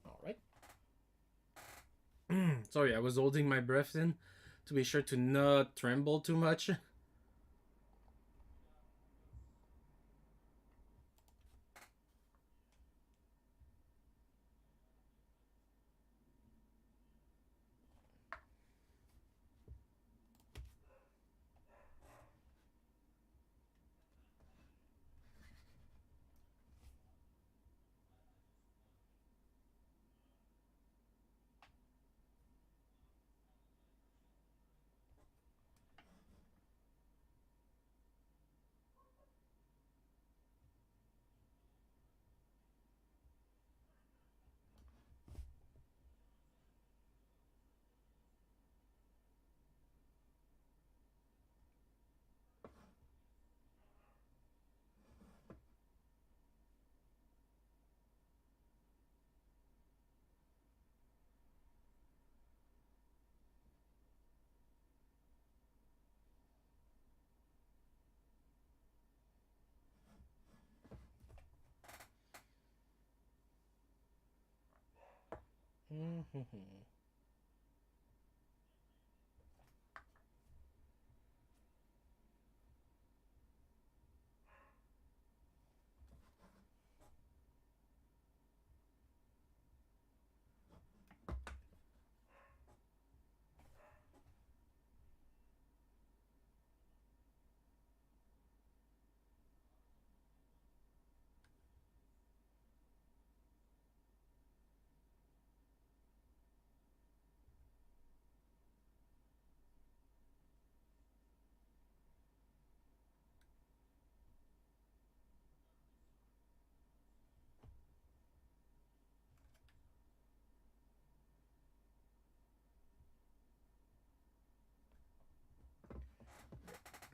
All right. Sorry, I was holding my breath in to be sure to not tremble too much.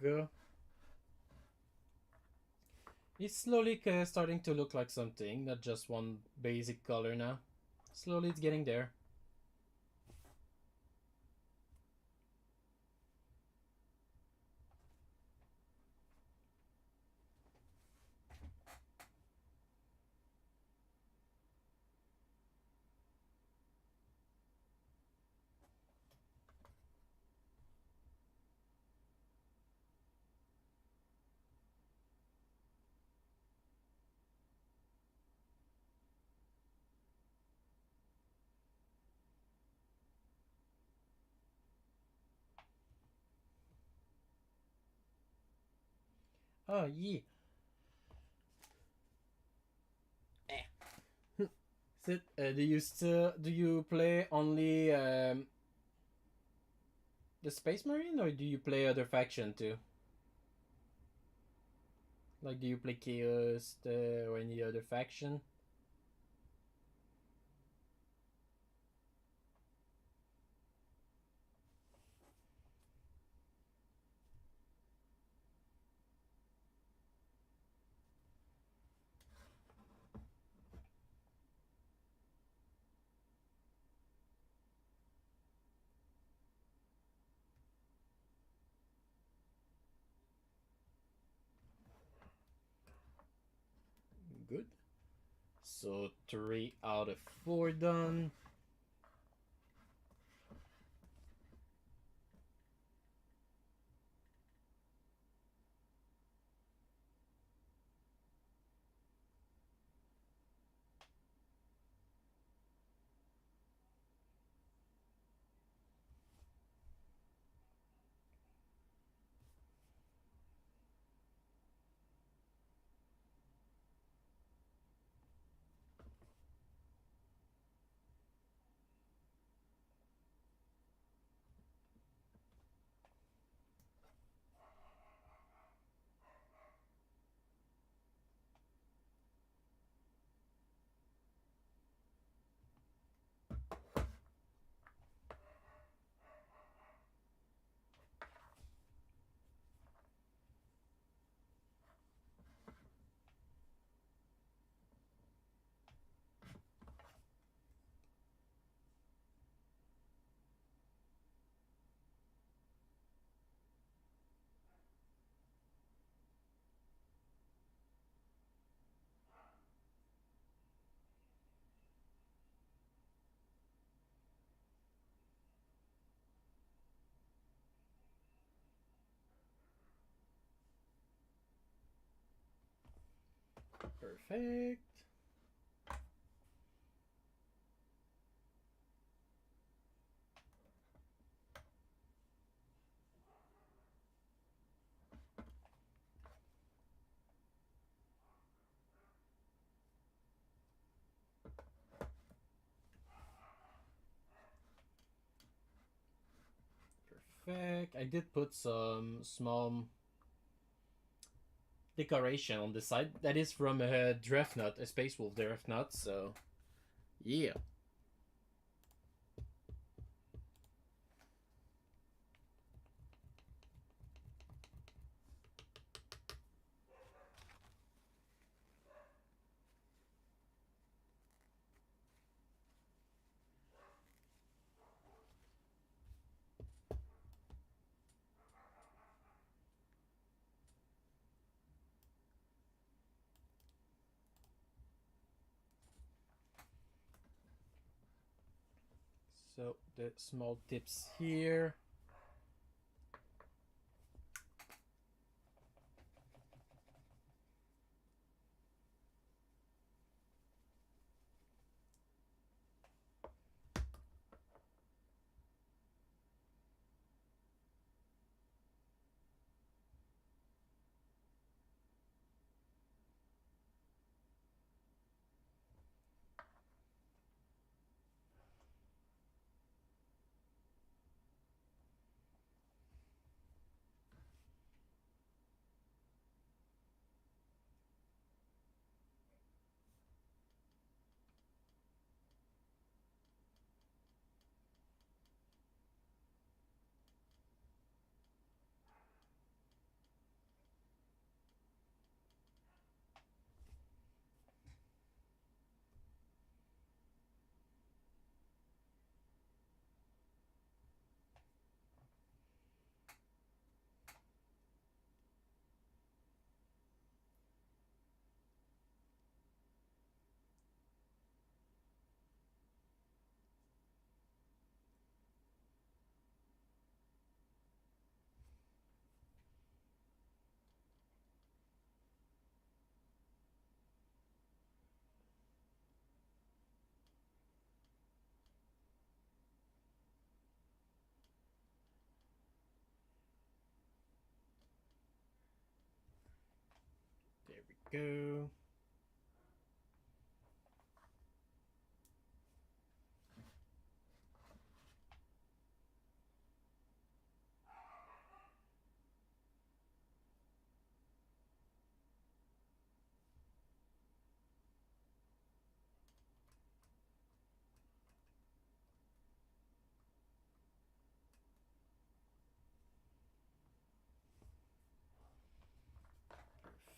go. It's slowly starting to look like something, not just one basic color now. Slowly it's getting there. Oh, yeah. Sid, do you play only the Space Marine, or do you play other faction too? Like, do you play Chaos or any other faction? Good. So 3 out of 4 done. Perfect. Perfect. I did put some small decoration on the side. That is from a Dreadnought, a Space Wolf Dreadnought, so yeah. So the small tips here. go.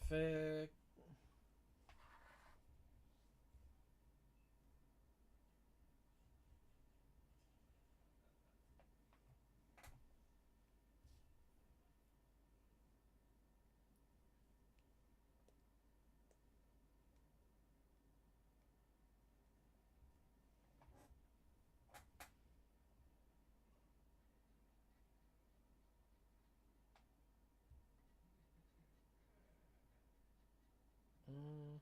Perfect. Mm.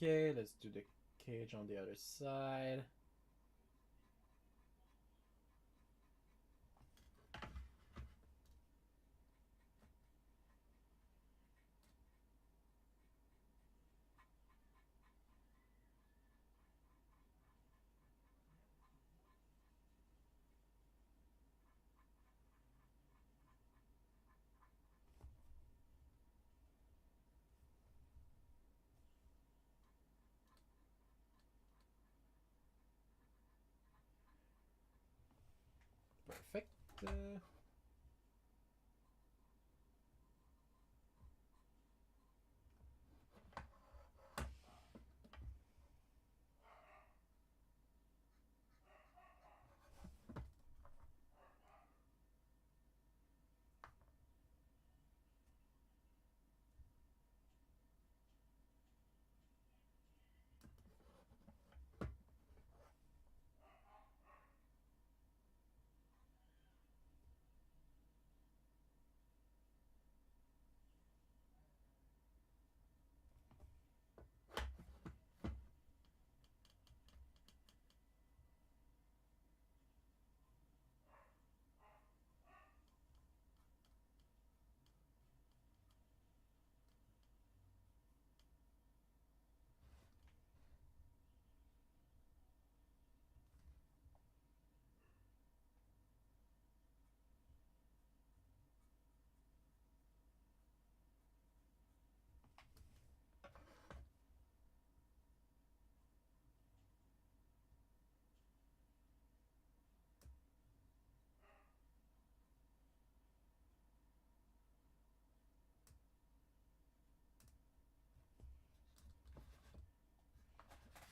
Okay, let's do the cage on the other side.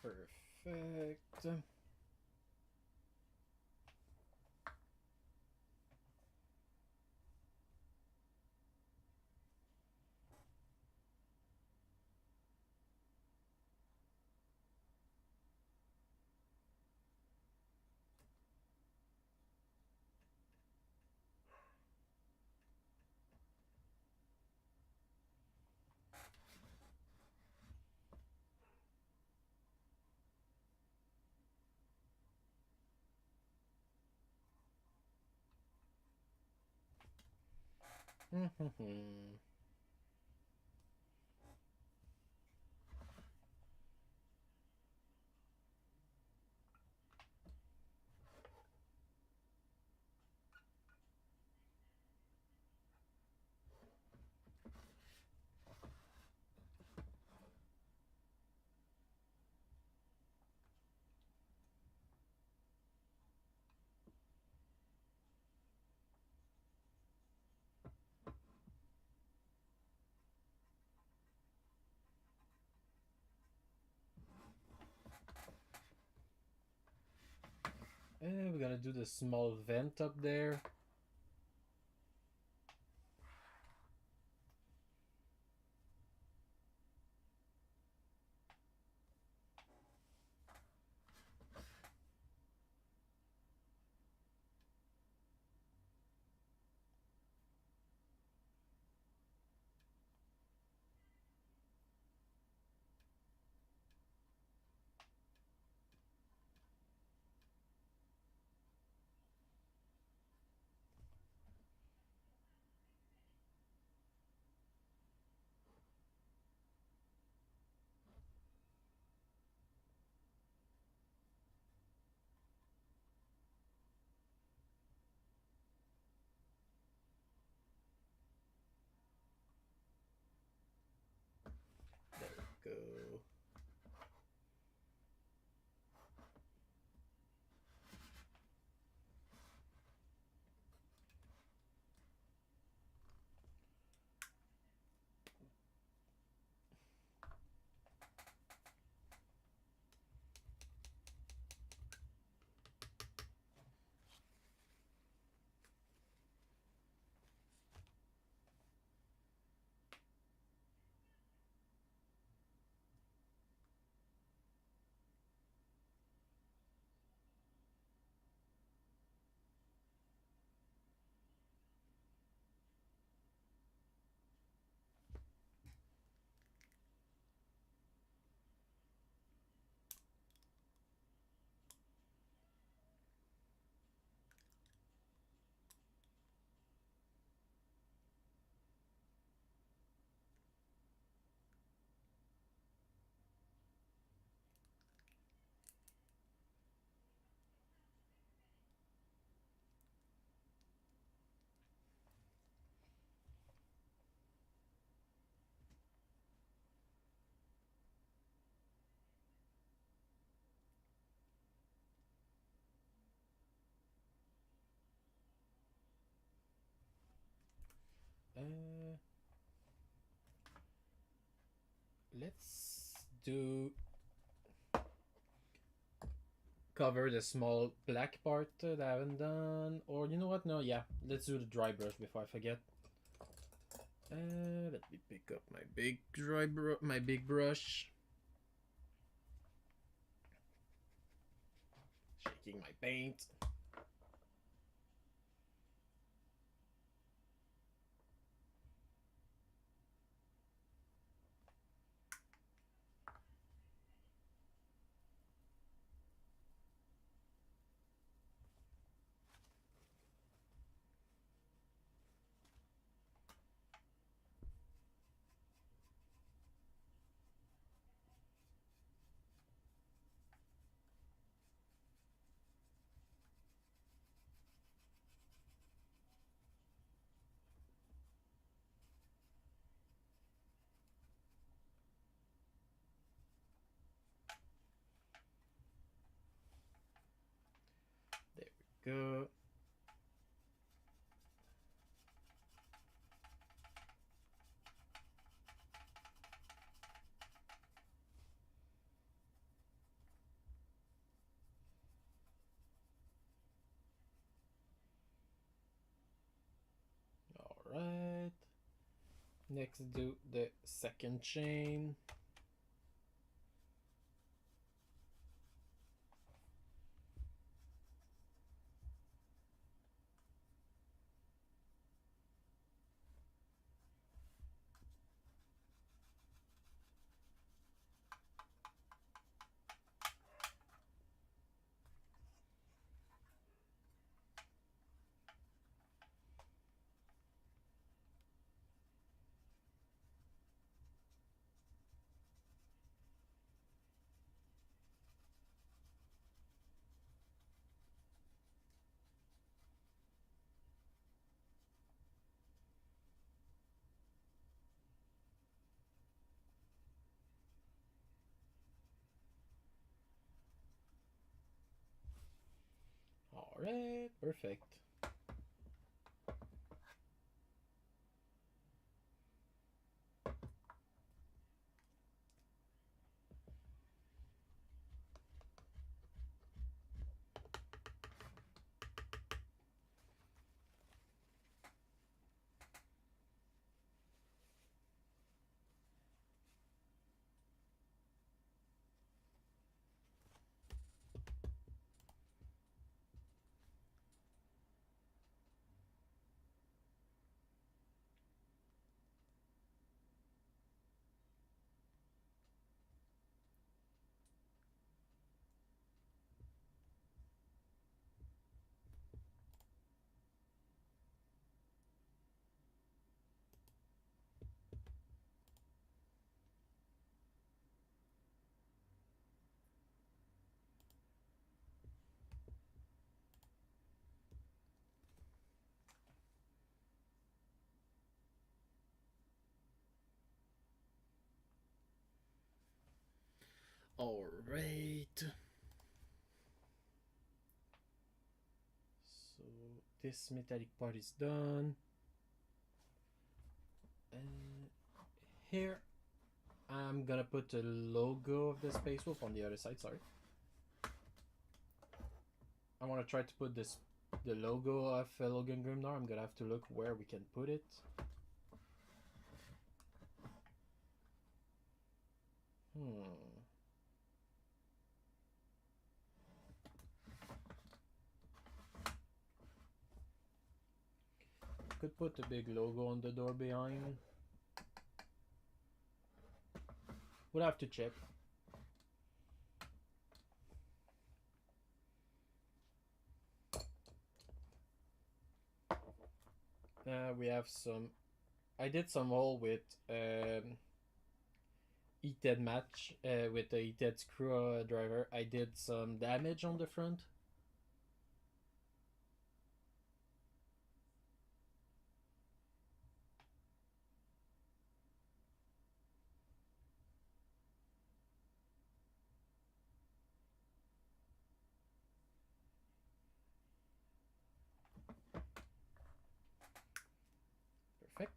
Perfect. Perfect. And we're gonna do the small vent up there. let's do cover the small black part that I haven't done. Or you know what? No, yeah. Let's do the dry brush before I forget. Let me pick up my big brush. Shaking my paint. There we go. Alright. Next do the second chain. Alright, perfect. Alright. So this metallic part is done. And here I'm gonna put the logo of the Space Wolf on the other side, sorry. I wanna try to put the logo of Logan Grimnar. I'm gonna have to look where we can put it. Could put a big logo on the door behind. We'll have to check. We have some. I did some hole with heated match with the heated screwdriver. I did some damage on the front. Perfect.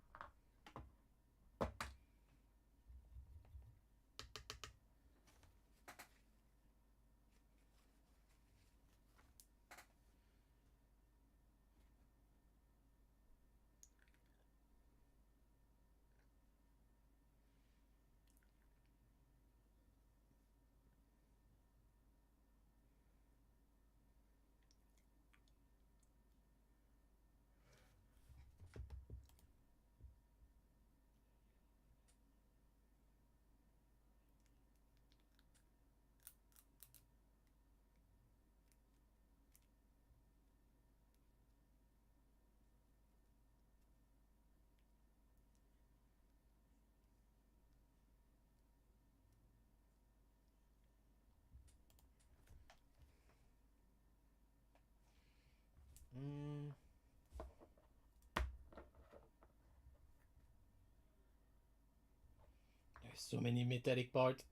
So many metallic parts.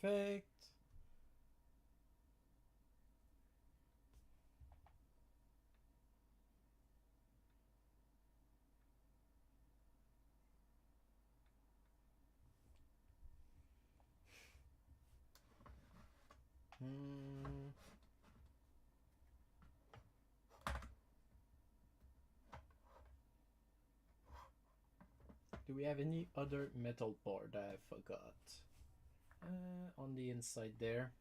Perfect. Hmm. Do we have any other metal bar that I forgot? On the inside there.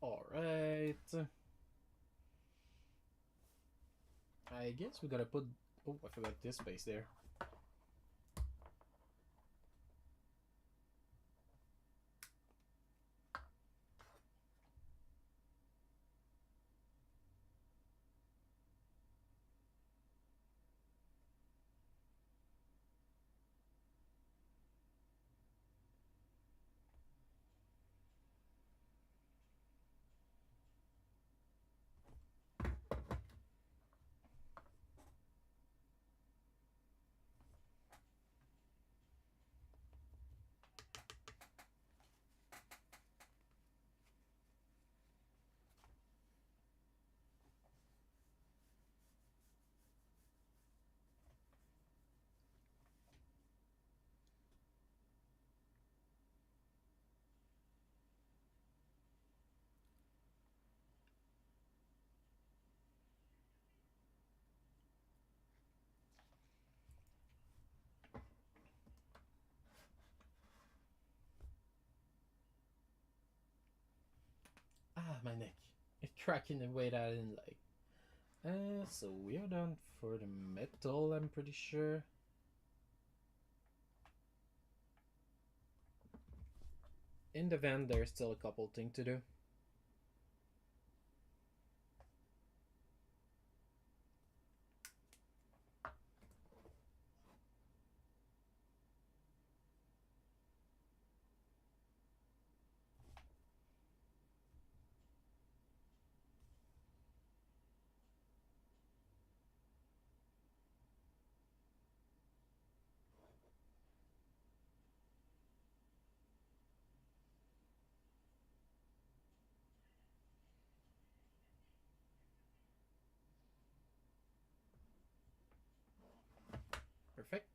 Alright. I guess we gotta put... Oh, I forgot this space there. my neck. It cracked in a way that I didn't like. So we are done for the metal, I'm pretty sure. In the van, there's still a couple things to do. Perfect.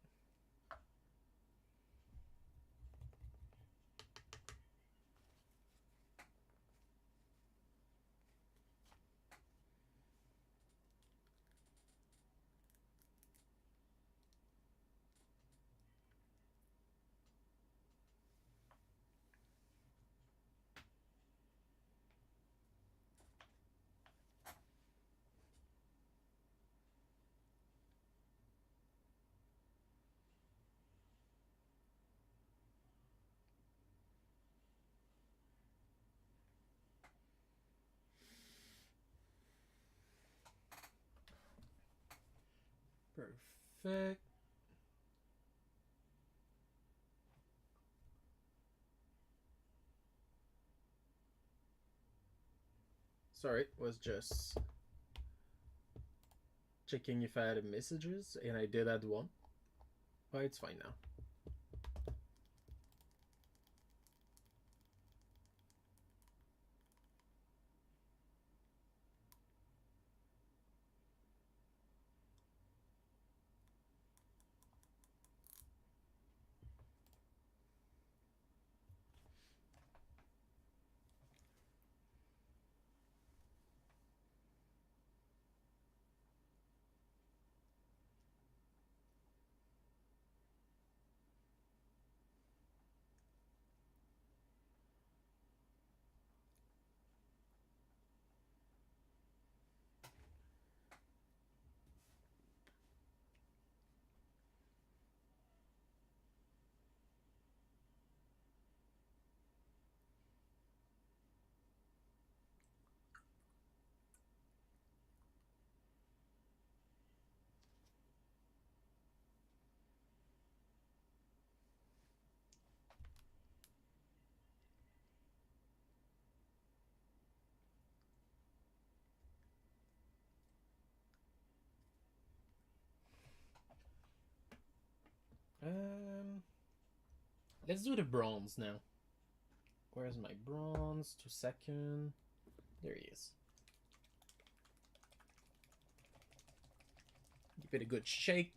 Perfect. Sorry, was just checking if I had messages, and I did add one. But it's fine now. Um, let's do the bronze now. Where's my bronze? 2 seconds. There he is. Give it a good shake.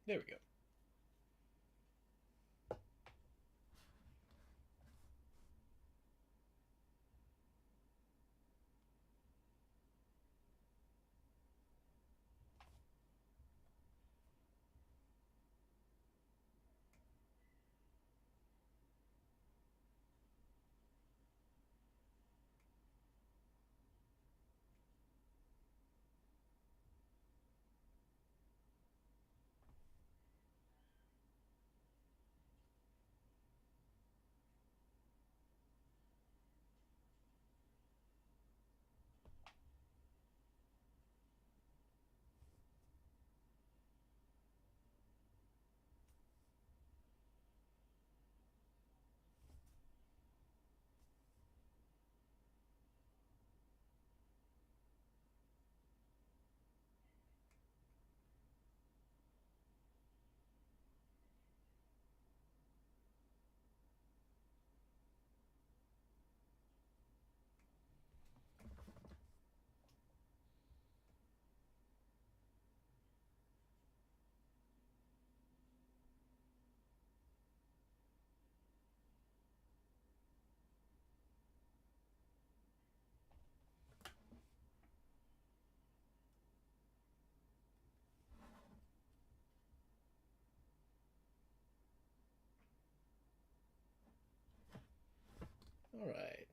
There we go. All right.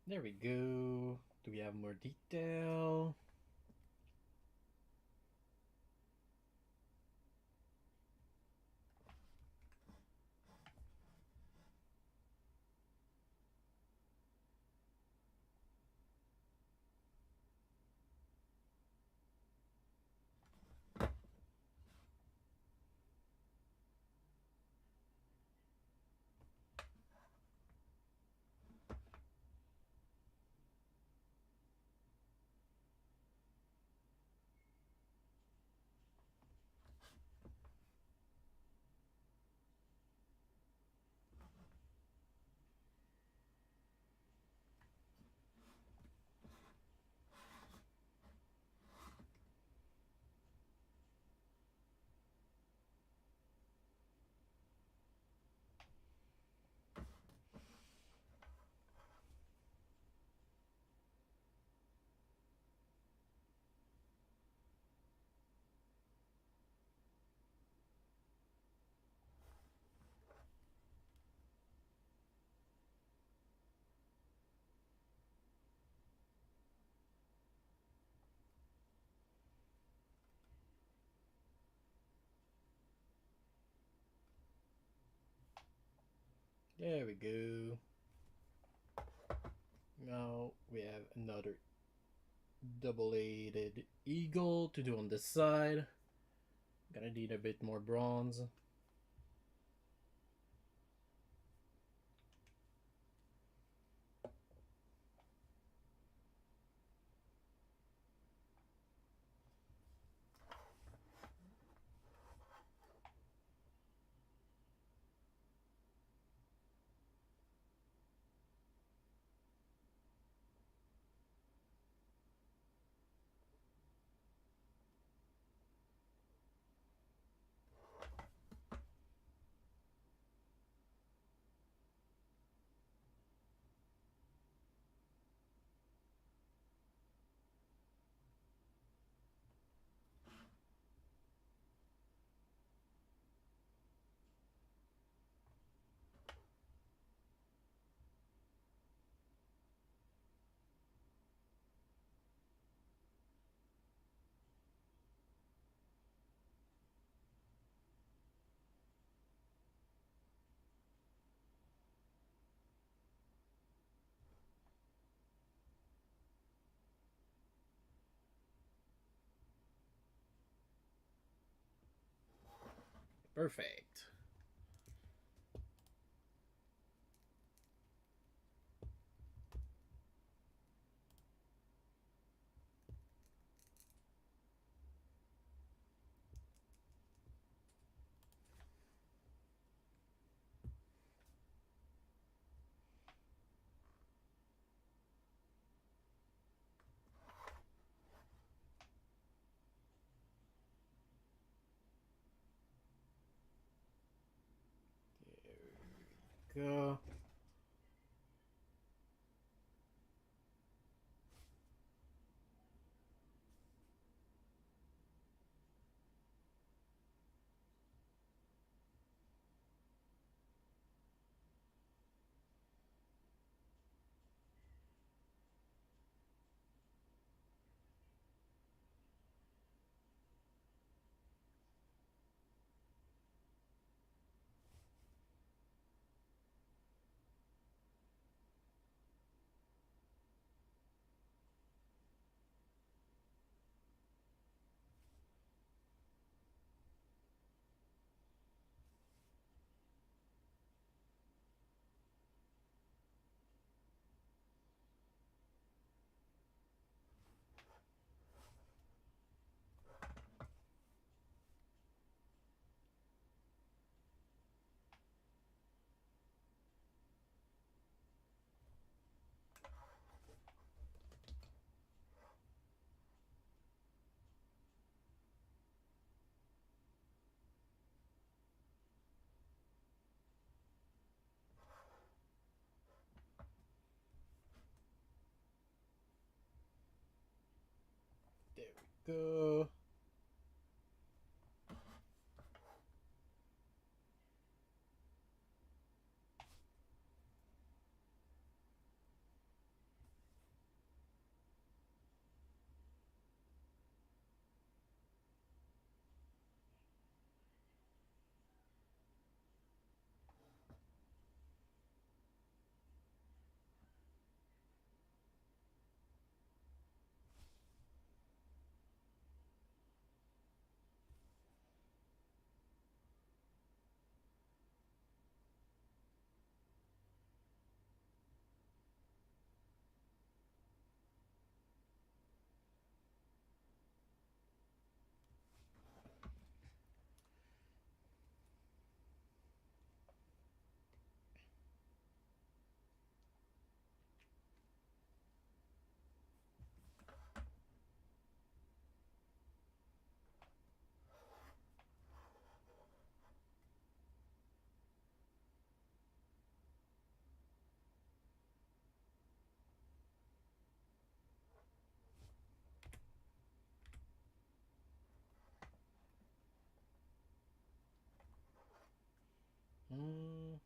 There we go. Do we have more detail? There we go. Now we have another double-aided eagle to do on this side. Gonna need a bit more bronze. Perfect. There we go. go. Mm.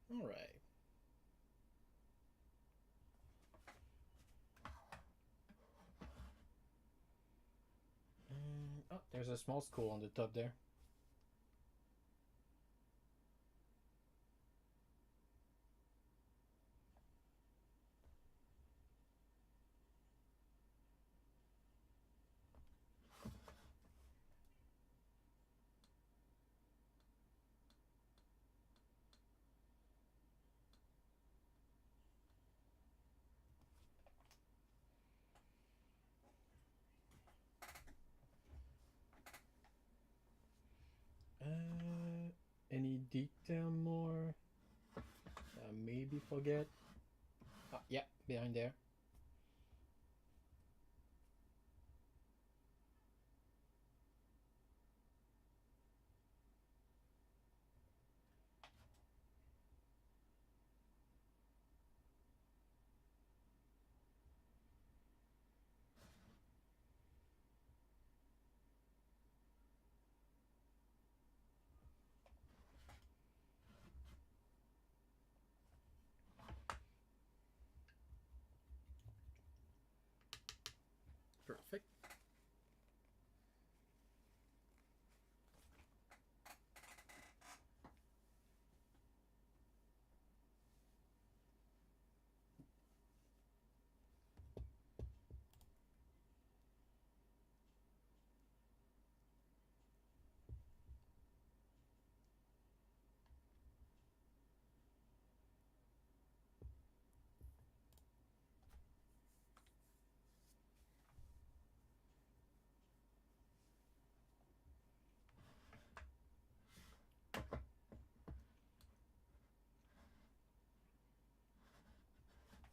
All right. Oh, there's a small school on the top there. Any detail more? Maybe forget. Yeah, behind there. Perfect.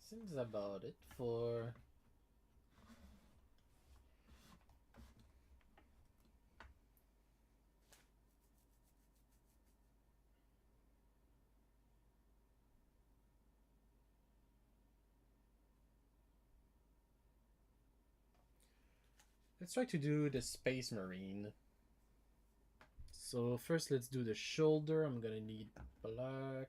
Seems about it for. Let's try to do the Space Marine. So first let's do the shoulder. I'm gonna need black.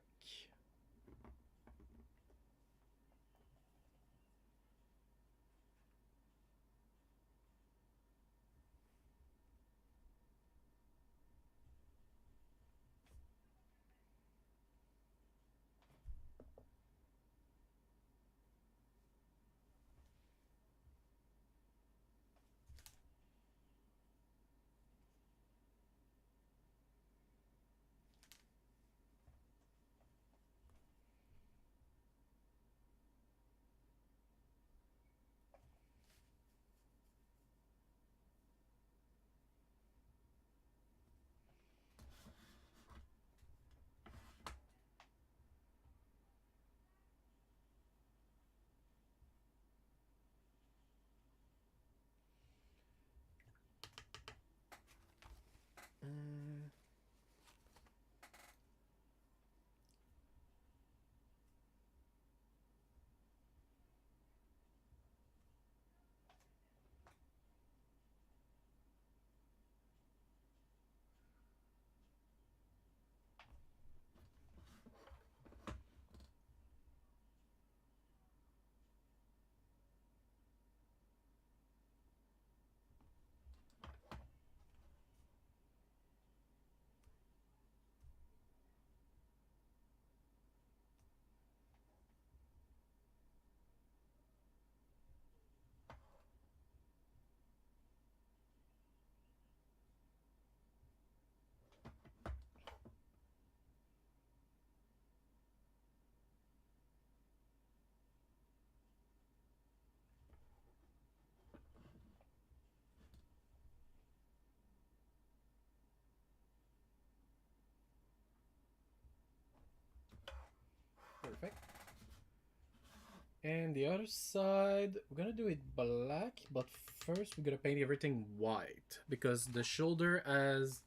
And the other side, we're gonna do it black, but first we're gonna paint everything white because the shoulder has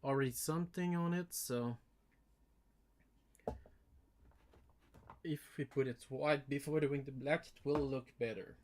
already something on it, so if we put it white before doing the black, it will look better.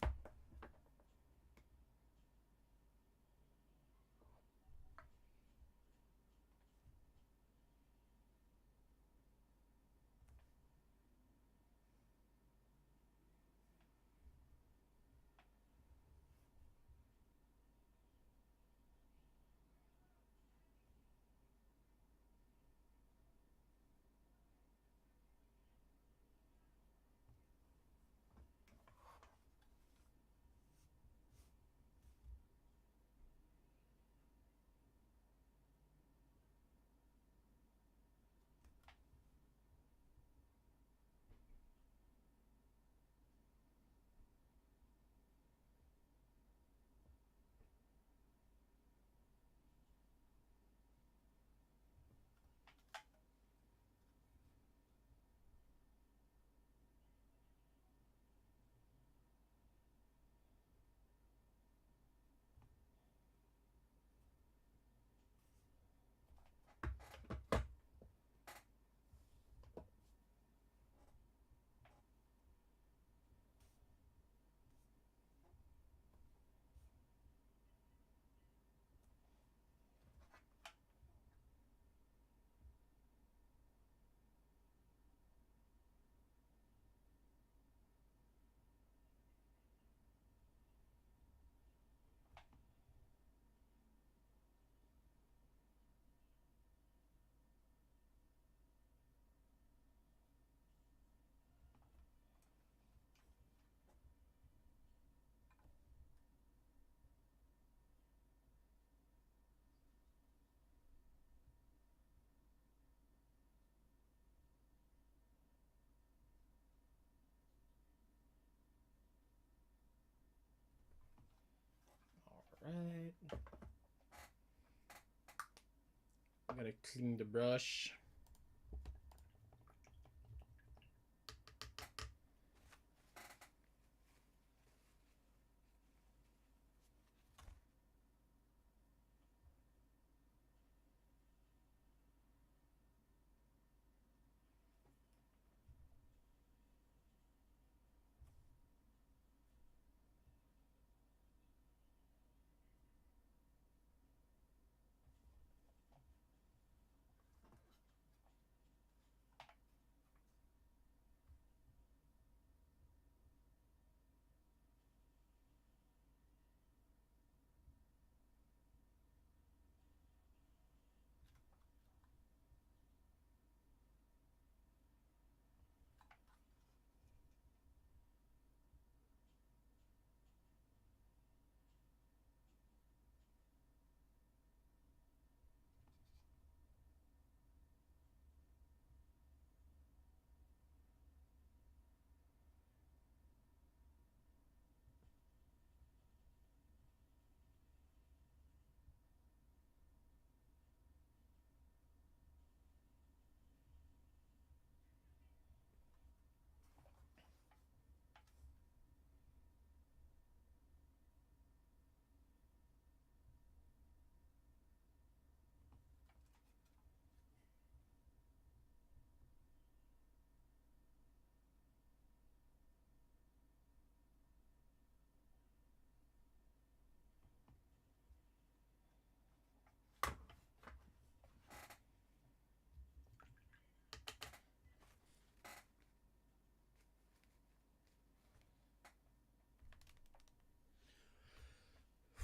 Alright. I'm gonna clean the brush.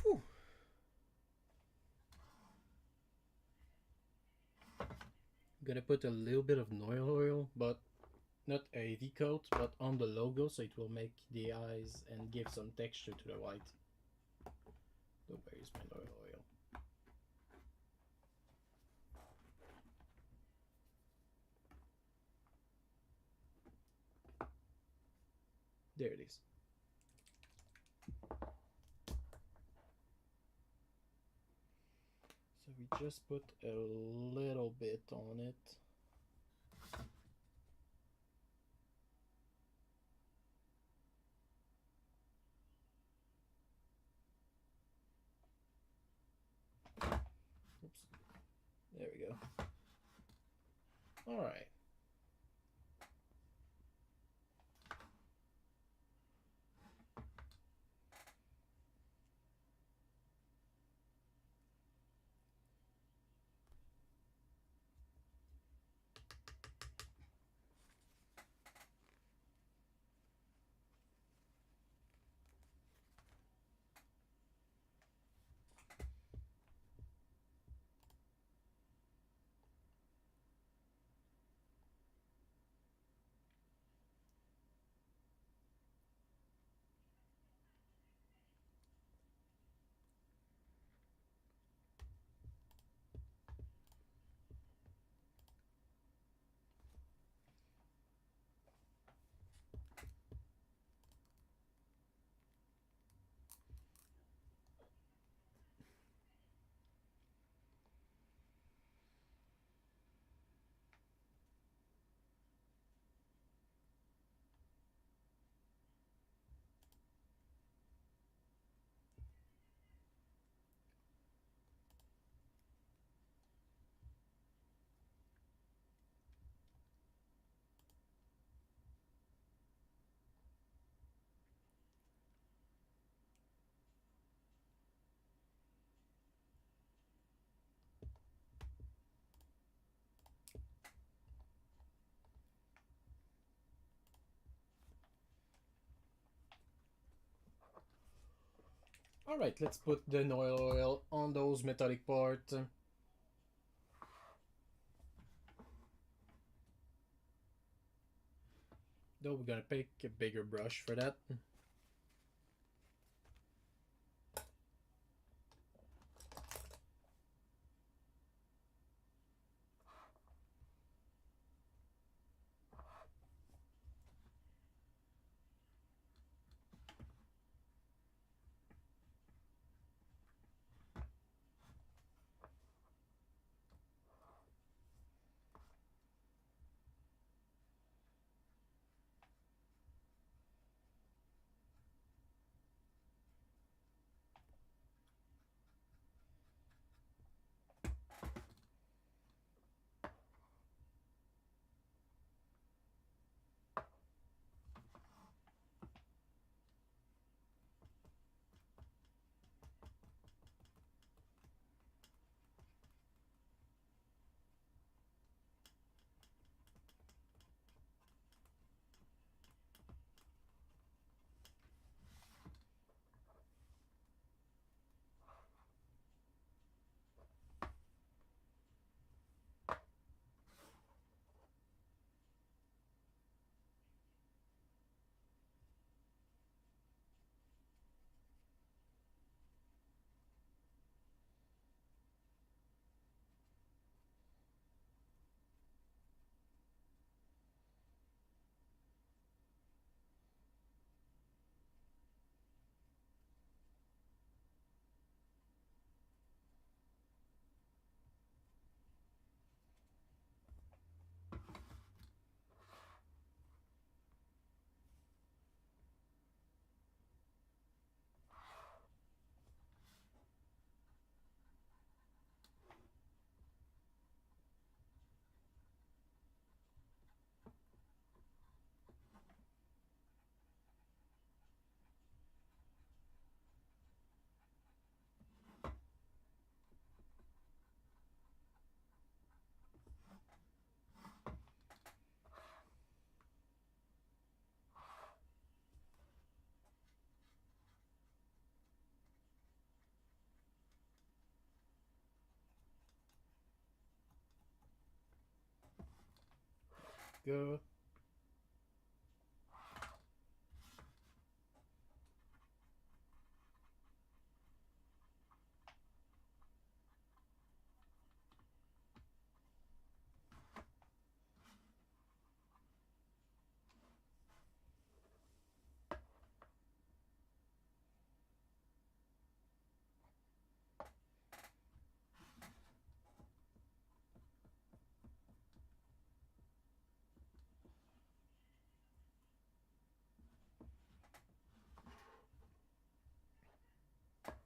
Whew. I'm gonna put a little bit of Noil oil, but not a heavy coat, but on the logo, so it will make the eyes and give some texture to the white. So where is my Noil oil? There it is. So we just put a little bit on it. There we go. All right. All right, let's put the Noil oil on those metallic parts. Though we're gonna pick a bigger brush for that. Go.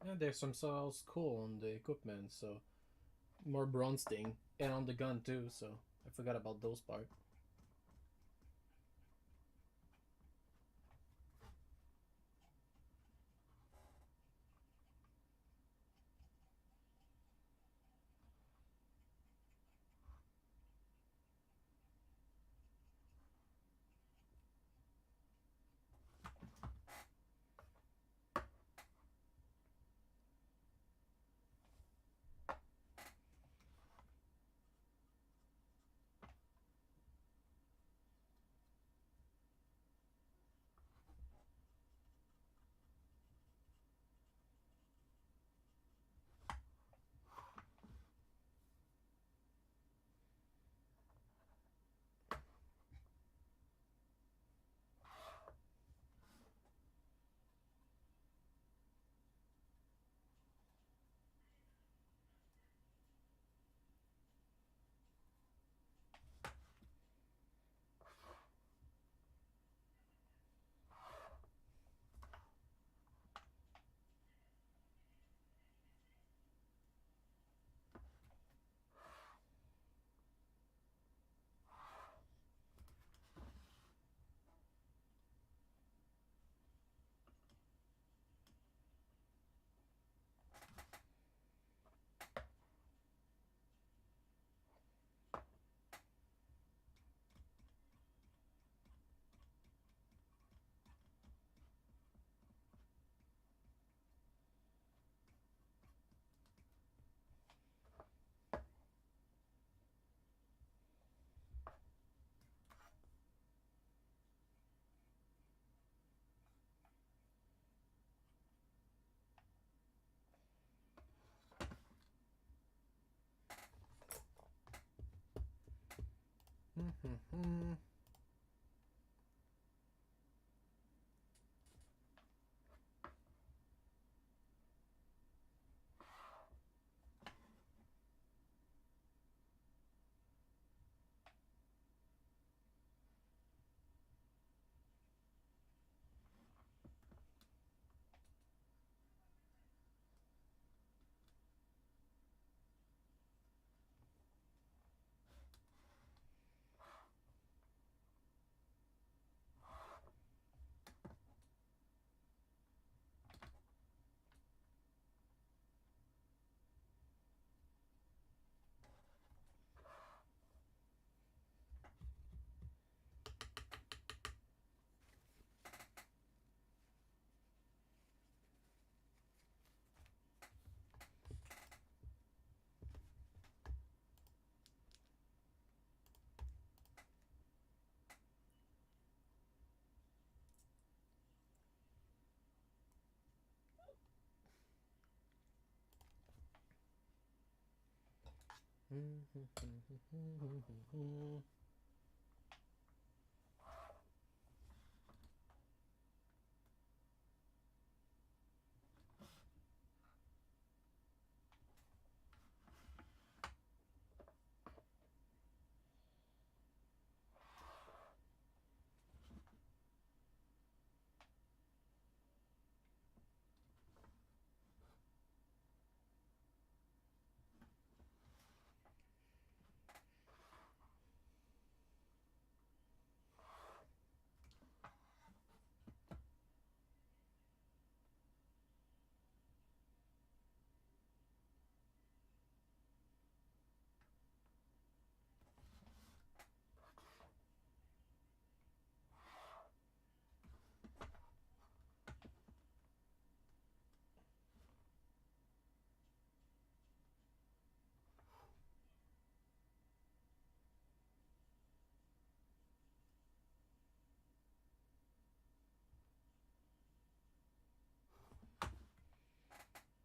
And there's some cells cool on the equipment, so more bronze thing, and on the gun too. So I forgot about those parts.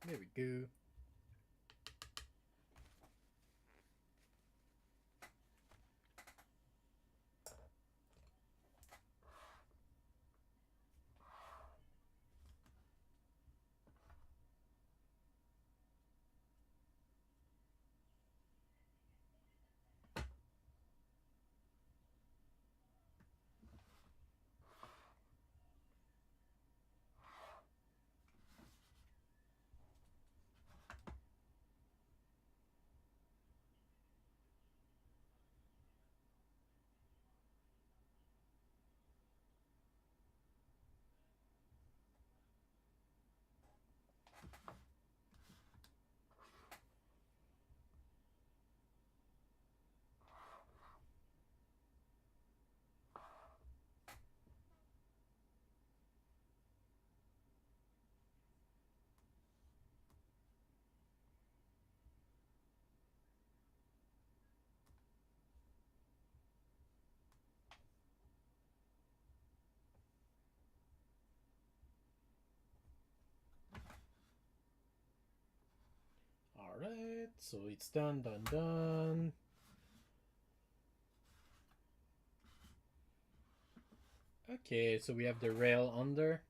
There we go. So it's done, done, done. Okay, so we have the rail under.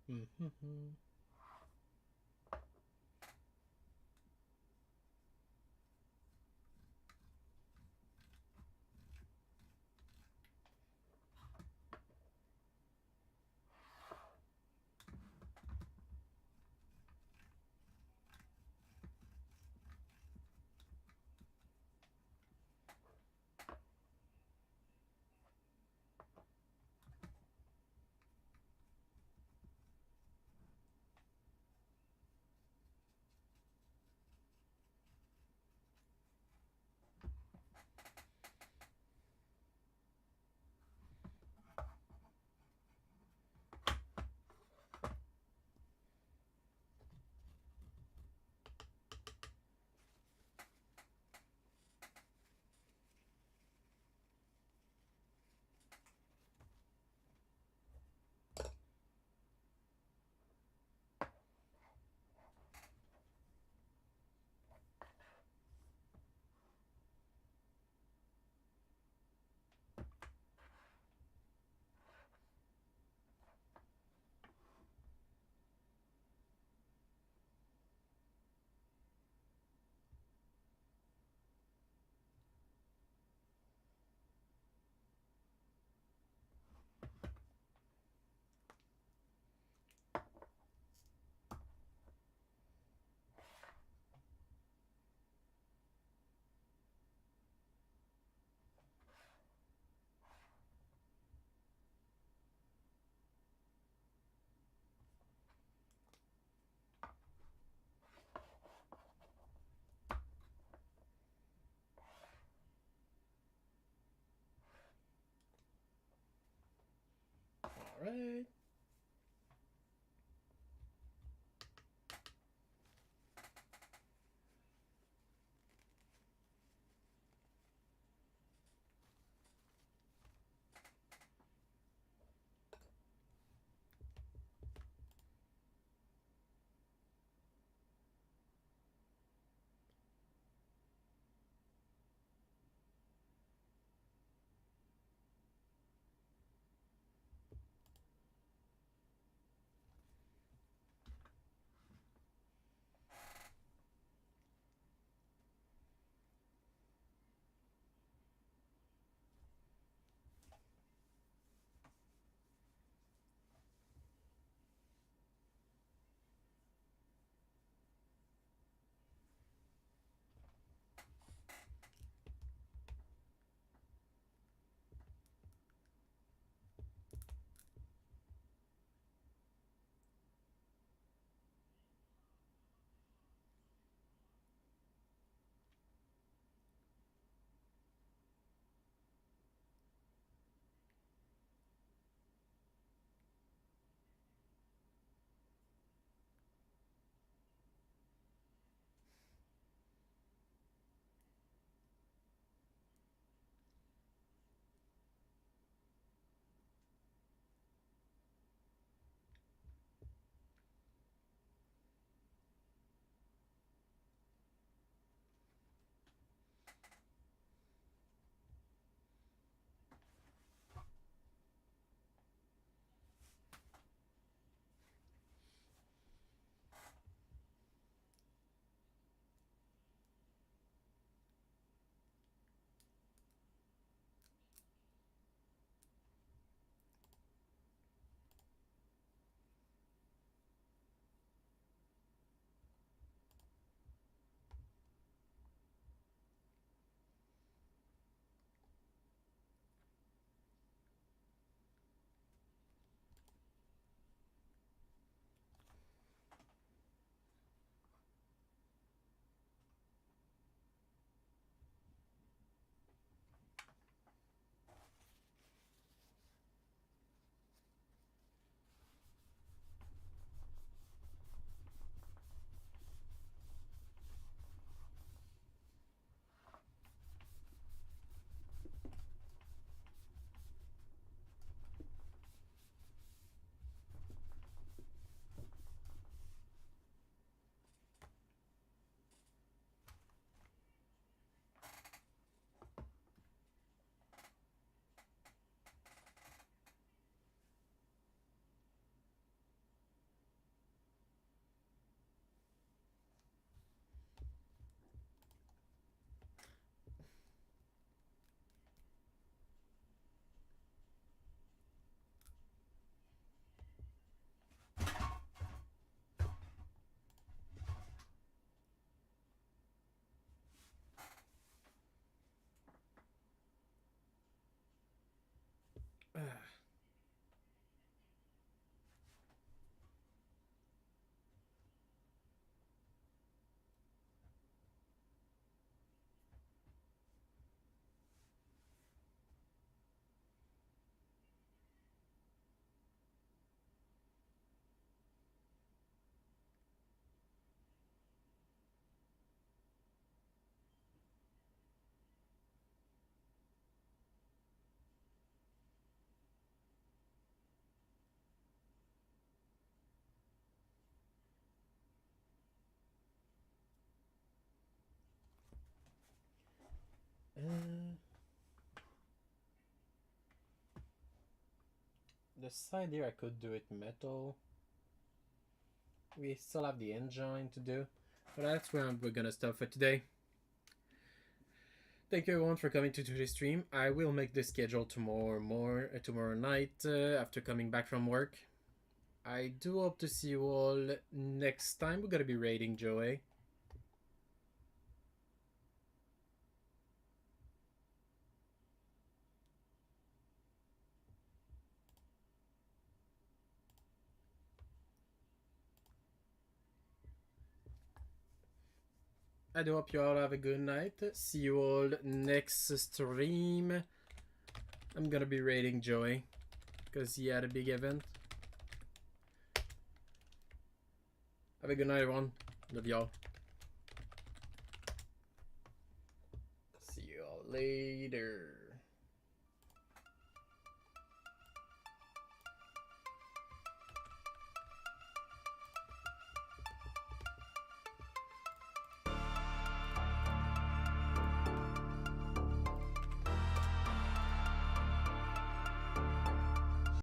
Mm-hmm. All right. The side here I could do it metal. We still have the engine to do, but that's where we're gonna stop for today. Thank you everyone for coming to today's stream. I will make the schedule tomorrow night after coming back from work. I do hope to see you all next time. We're gonna be raiding Joey. I do hope you all have a good night. See you all next stream. I'm gonna be raiding Joey because he had a big event. Have a good night, everyone. Love y'all. See you all later.